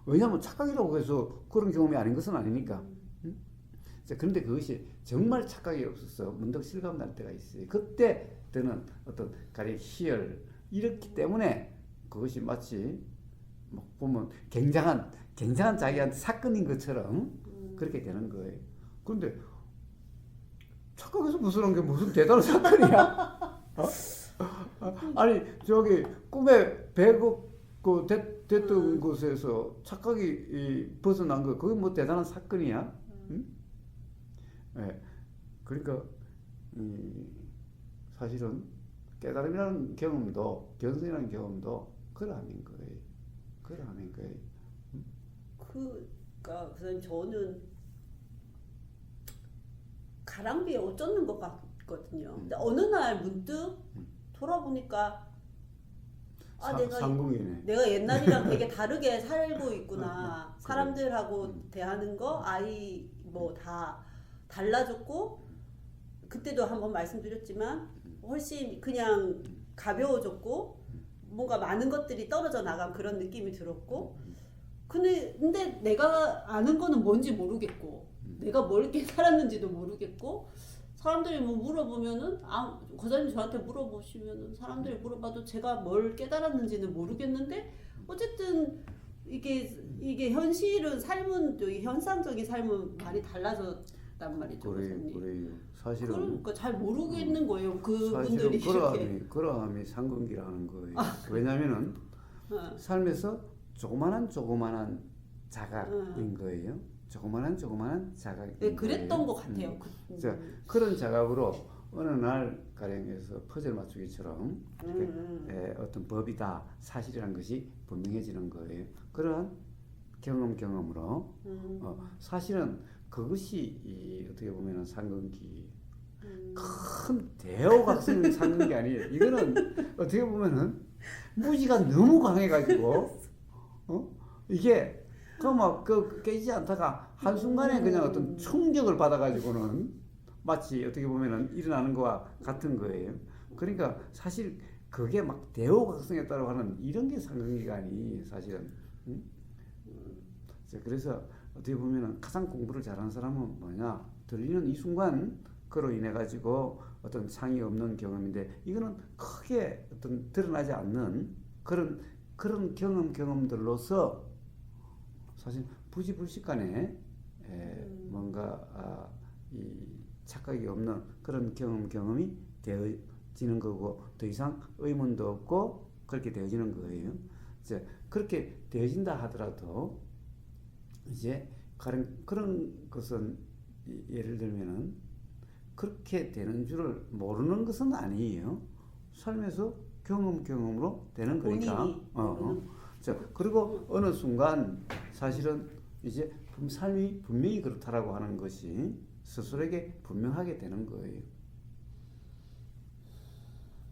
왜냐하면 착각이라고 해서 그런 경험이 아닌 것은 아니니까. 자, 그런데 그것이 정말 착각이 없어서 문득 실감 날 때가 있어요. 그때 드는 어떤 가령 희열 이렇기 때문에 그것이 마치 막 보면 굉장한 자기한테 사건인 것처럼 그렇게 되는 거예요. 그런데 착각해서 무슨 게 무슨 대단한 사건이야? 아니 저기 꿈에 배고 됐던 곳에서 착각이 벗어난 거 그게 뭐 대단한 사건이야? 응? 네. 그러니까 사실은 깨달음이라는 경험도 견성이라는 경험도 그러한 거예요. 그러한 거예요. 그러니까 그래서 저는 가랑비에 옷 젖는 것 같거든요. 근데 어느 날 문득 돌아보니까 상궁이네. 내가 옛날이랑 되게 다르게 살고 있구나. 사람들하고 대하는 거, 아이 뭐 다 달라졌고 그때도 한번 말씀드렸지만 훨씬 그냥 가벼워졌고 뭔가 많은 것들이 떨어져 나간 그런 느낌이 들었고 근데 내가 아는 거는 뭔지 모르겠고 내가 뭘 깨달았는지도 모르겠고 사람들이 뭐 물어보면은 거사님 저한테 물어보시면은 사람들이 물어봐도 제가 뭘 깨달았는지는 모르겠는데 어쨌든 이게 현실은 삶은 또 현상적인 삶은 많이 달라졌단 말이죠. 그래요. 사실은 그러니까 잘 모르겠는 거예요. 그분들이 사실은 그러함이 상근기라는 거예요. 왜냐면은 삶에서 조그만한 자각인 거예요. 조그만한 자각인 네, 그랬던 거예요. 것 같아요. 자, 그런 자각으로 어느 날 가령에서 퍼즐 맞추기처럼 어떤 법이다 사실이라는 것이 분명해지는 거예요. 그러한 경험으로 사실은 그것이 어떻게 보면은 상근기 큰 대호각성 상근기 아니에요. 이거는 어떻게 보면은 무지가 너무 강해가지고 이게 그 깨지지 않다가 한순간에 그냥 어떤 충격을 받아가지고는 마치 어떻게 보면은 일어나는 거와 같은 거예요. 그러니까 사실 그게 막 대호각성했다고 하는 이런 게 상근기가 아니 사실은. 그래서 어떻게 보면은 가장 공부를 잘하는 사람은 뭐냐 들리는 이 순간 그로 인해 가지고 어떤 상이 없는 경험인데 이거는 크게 어떤 드러나지 않는 그런 경험들로서 사실 부지불식간에 뭔가 이 착각이 없는 그런 경험이 되어지는 거고 더 이상 의문도 없고 그렇게 되어지는 거예요. 이제 그렇게 되어진다 하더라도 이제 그런 것은 예를 들면은 그렇게 되는 줄을 모르는 것은 아니에요. 삶에서 경험으로 되는 거니까. 자, 그리고 어느 순간 사실은 이제 삶이 분명히 그렇다라고 하는 것이 스스로에게 분명하게 되는 거예요.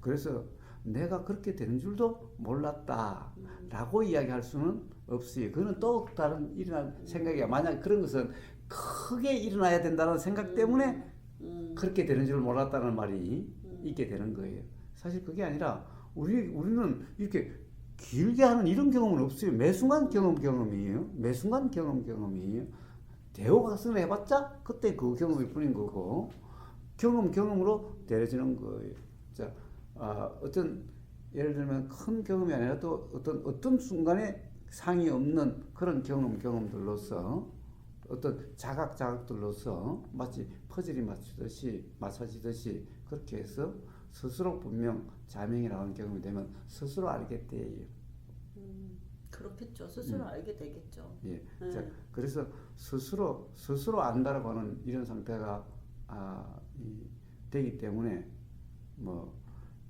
그래서 내가 그렇게 되는 줄도 몰랐다라고 이야기할 수는 없어요. 그거는 또 다른 일어날 생각이야. 만약 그런 것은 크게 일어나야 된다는 생각 때문에 그렇게 되는 줄 몰랐다는 말이 있게 되는 거예요. 사실 그게 아니라 우리는 이렇게 길게 하는 이런 경험은 없어요. 매 순간 경험이에요. 매 순간 경험이에요. 대호각성을 해봤자 그때 그 경험일 뿐인 거고 경험으로 되어지는 거예요. 자, 어떤 예를 들면 큰 경험이 아니라 또 어떤 순간에 상이 없는 그런 경험들로서 어떤 자각자각들로서 마치 퍼즐이 맞춰지듯이 그렇게 해서 스스로 분명 자명이라는 경험이 되면 스스로 알게 돼요. 그렇겠죠. 스스로 알게 되겠죠. 예. 자, 그래서 스스로 안다라고 하는 이런 상태가 되기 때문에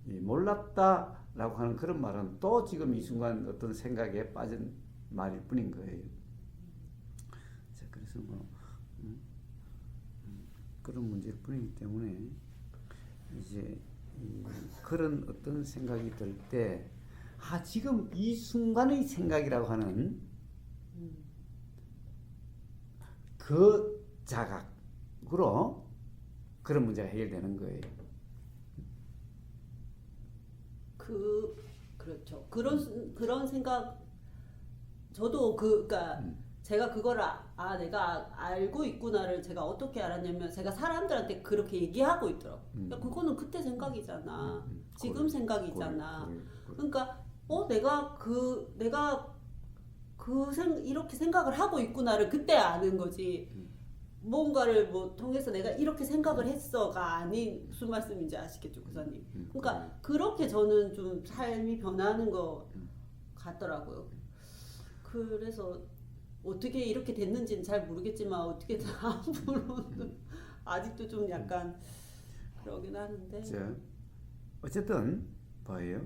이 몰랐다라고 하는 그런 말은 또 지금 이 순간 어떤 생각에 빠진 말일 뿐인 거예요. 자, 그래서 그런 문제일 뿐이기 때문에 이제 그런 어떤 생각이 들 때 지금 이 순간의 생각이라고 하는 그 자각으로 그런 문제가 해결되는 거예요. 그렇죠. 그런 생각 저도 그러니까 제가 그거를 내가 알고 있구나를 제가 어떻게 알았냐면 제가 사람들한테 그렇게 얘기하고 있더라고. 야, 그거는 그때 생각이잖아. 지금 생각이잖아. 그러니까 내가 이렇게 생각을 하고 있구나를 그때 아는 거지. 뭔가를 통해서 내가 이렇게 생각을 했어가 아닌 무슨 말씀인지 아시겠죠, 구사님? 그러니까 그렇게 저는 좀 삶이 변하는 것 같더라고요. 그래서 어떻게 이렇게 됐는지는 잘 모르겠지만 어떻게 앞으로는 아직도 좀 약간 그러긴 하는데. 어쨌든 봐요.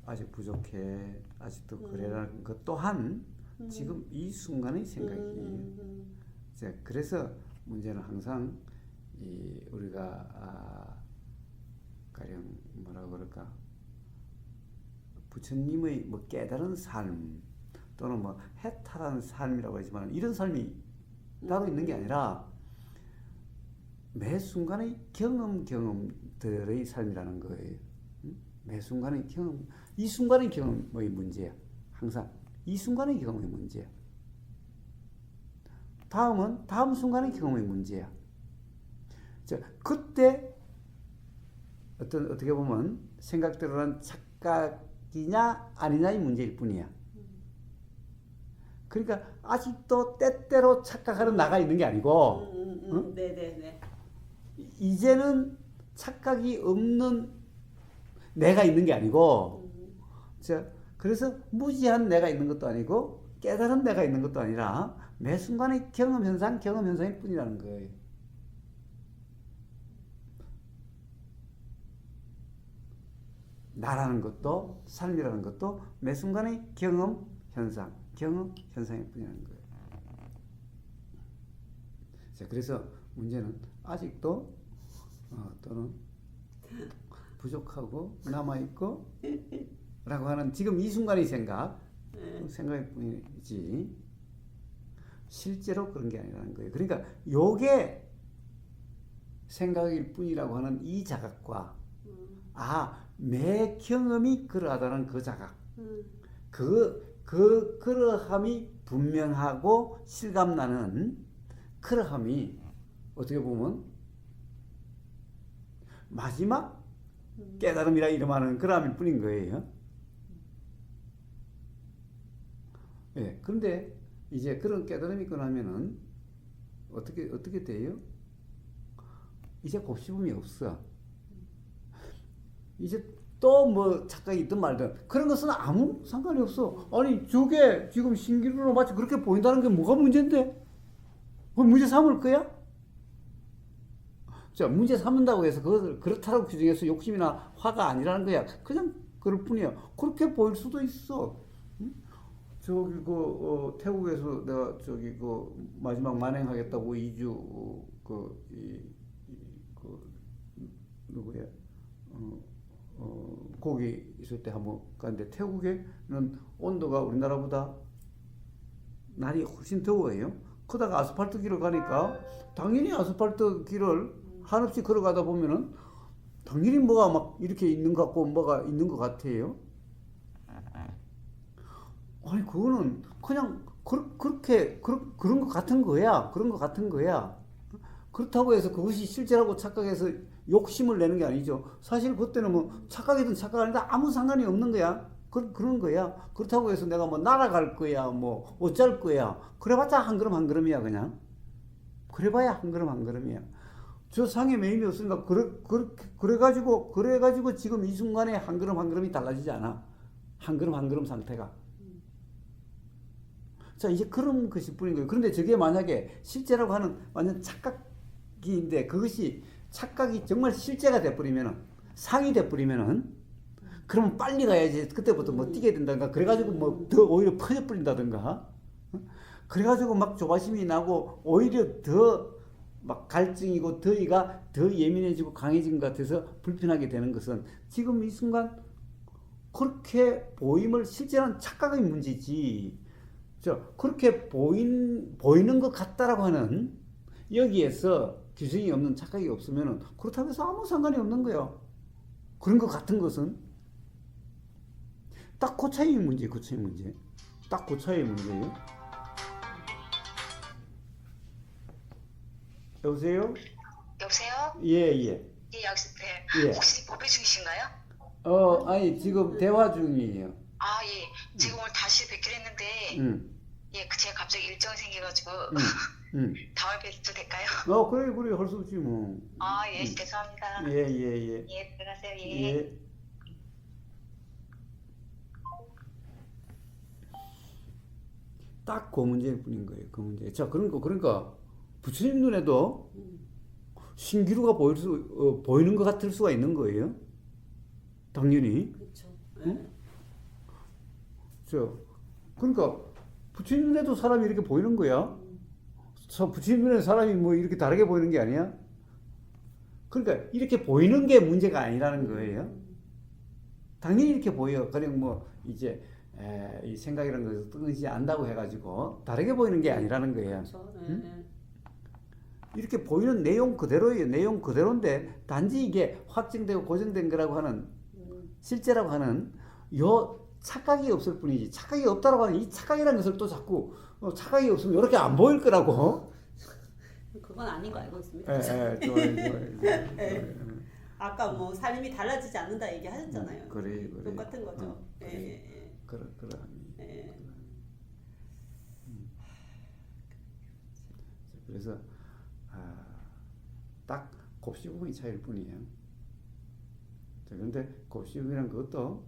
아직 부족해. 아직도 그래라는 것 또한 지금 이 순간의 생각이에요. 자, 그래서 문제는 항상 우리가 가령 뭐라 그럴까 부처님의 깨달은 삶 또는 해탈한 삶이라고 하지만 이런 삶이 따로 있는 게 아니라 매 순간의 경험들의 삶이라는 거예요. 매 순간의 경험, 이 순간의 경험의 문제야. 항상 이 순간의 경험의 문제야. 다음은 다음 순간의 경험의 문제야. 자, 그때 어떻게 보면 생각대로는 착각이냐 아니냐의 문제일 뿐이야. 그러니까 아직도 때때로 착각하는 나가 있는 게 아니고, 네네네. 이제는 착각이 없는 내가 있는 게 아니고, 자, 그래서 무지한 내가 있는 것도 아니고 깨달은 내가 있는 것도 아니라 매 순간의 경험 현상일 뿐이라는 거예요. 나라는 것도 삶이라는 것도 매 순간의 경험 현상일 뿐이라는 거예요. 자, 그래서 문제는 아직도 또는 부족하고 남아있고 라고 하는 지금 이 순간의 생각일 뿐이지 실제로 그런 게 아니라는 거예요. 그러니까 요게 생각일 뿐이라고 하는 이 자각과 매 경험이 그러하다는 그 자각 그러함이 분명하고 실감나는 그러함이 어떻게 보면 마지막 깨달음이라 이름하는 그러함일 뿐인 거예요. 예, 그런데 이제 그런 깨달음이 있고 나면은 어떻게 돼요? 이제 곱씹음이 없어. 이제 또 착각이 있든 말든 그런 것은 아무 상관이 없어. 아니 저게 지금 신기루로 마치 그렇게 보인다는 게 뭐가 문제인데? 그걸 문제 삼을 거야? 자, 문제 삼는다고 해서 그것을 그렇다고 규정해서 욕심이나 화가 아니라는 거야. 그냥 그럴 뿐이야. 그렇게 보일 수도 있어. 응? 저기 태국에서 내가 마지막 만행하겠다고 2주 누구야? 거기 있을 때 한번 갔는데 태국에는 온도가 우리나라보다 날이 훨씬 더워요. 그러다가 아스팔트 길을 가니까 당연히 아스팔트 길을 한없이 걸어가다 보면은 당연히 뭐가 막 이렇게 있는 것 같고 뭐가 있는 것 같아요. 아니 그거는 그냥 그런 것 같은 거야. 그런 것 같은 거야. 그렇다고 해서 그것이 실제라고 착각해서 욕심을 내는 게 아니죠. 사실 그때는 착각이든 착각 아니다 아무 상관이 없는 거야. 그런 거야. 그렇다고 해서 내가 날아갈 거야 어쩔 거야. 그래봤자 한 걸음 한 걸음이야 그냥. 그래봐야 한 걸음 한 걸음이야. 저 상에 매임이 없으니까 그래가지고 지금 이 순간에 한 걸음 한 걸음이 달라지지 않아. 한 걸음 한 걸음 상태가. 자, 이제 그런 것이 뿐인 거예요. 그런데 저게 만약에 실제라고 하는 완전 착각인데 그것이 착각이 정말 실제가 돼버리면은 상이 돼버리면은 그러면 빨리 가야지. 그때부터 뭐 뛰게 된다든가 그래가지고 뭐 더 오히려 퍼져버린다든가 그래가지고 막 조바심이 나고 오히려 더 막 갈증이고 더위가 더 예민해지고 강해진 것 같아서 불편하게 되는 것은 지금 이 순간 그렇게 보임을 실제는 착각의 문제지. 그렇게 보이는 것 같다라고 하는 여기에서 규정이 없는 착각이 없으면은 그렇다고 해서 아무 상관이 없는 거예요. 그런 것 같은 것은 딱 그 차이의 문제, 그 차이의 문제. 딱 그 차이의 문제예요. 여보세요? 여보세요? 예, 예. 예, 네. 예. 혹시 법회 중이신가요? 아니, 지금 대화 중이에요. 아, 예. 제가 오늘 다시 뵙기로 했는데, 예, 제가 갑자기 일정이 생겨가지고, 다음에 뵙도 될까요? 그래, 할 수 없지, 뭐. 아, 예, 죄송합니다. 예. 예, 들어가세요, 예. 예. 딱 그 문제일 뿐인 거예요, 그 문제. 자, 그러니까, 부처님 눈에도 신기루가 보이는 것 같을 수가 있는 거예요. 당연히. 그렇죠. 그러니까 부처님 눈에도 사람이 이렇게 보이는 거야. 부처님 눈에 사람이 뭐 이렇게 다르게 보이는 게 아니야. 그러니까 이렇게 보이는 게 문제가 아니라는 거예요. 당연히 이렇게 보여. 그냥 뭐 이제 이 생각이라는 것을 뜨는지 안다고 해가지고 다르게 보이는 게 아니라는 거예요. 그렇죠. 이렇게 보이는 내용 그대로예요. 내용 그대로인데 단지 이게 확증되고 고정된 거라고 하는 실제라고 하는 요 착각이 없을 뿐이지. 착각이 없다라고 하는 이 착각이라는 것을 또 자꾸 착각이 없으면 이렇게 안 보일 거라고. 그건 아닌 거 알고 있습니다. 좋아요. 아까 뭐 삶이 달라지지 않는다 얘기하셨잖아요. 그래. 똑같은 거죠. 그래. 그래서 딱 곱씹음의 차이일 뿐이에요. 그런데 곱씹음이란 것도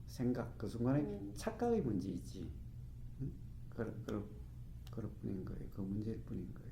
생각, 그 순간에 착각의 문제이지. 그럴 뿐인 거예요. 그 문제일 뿐인 거예요.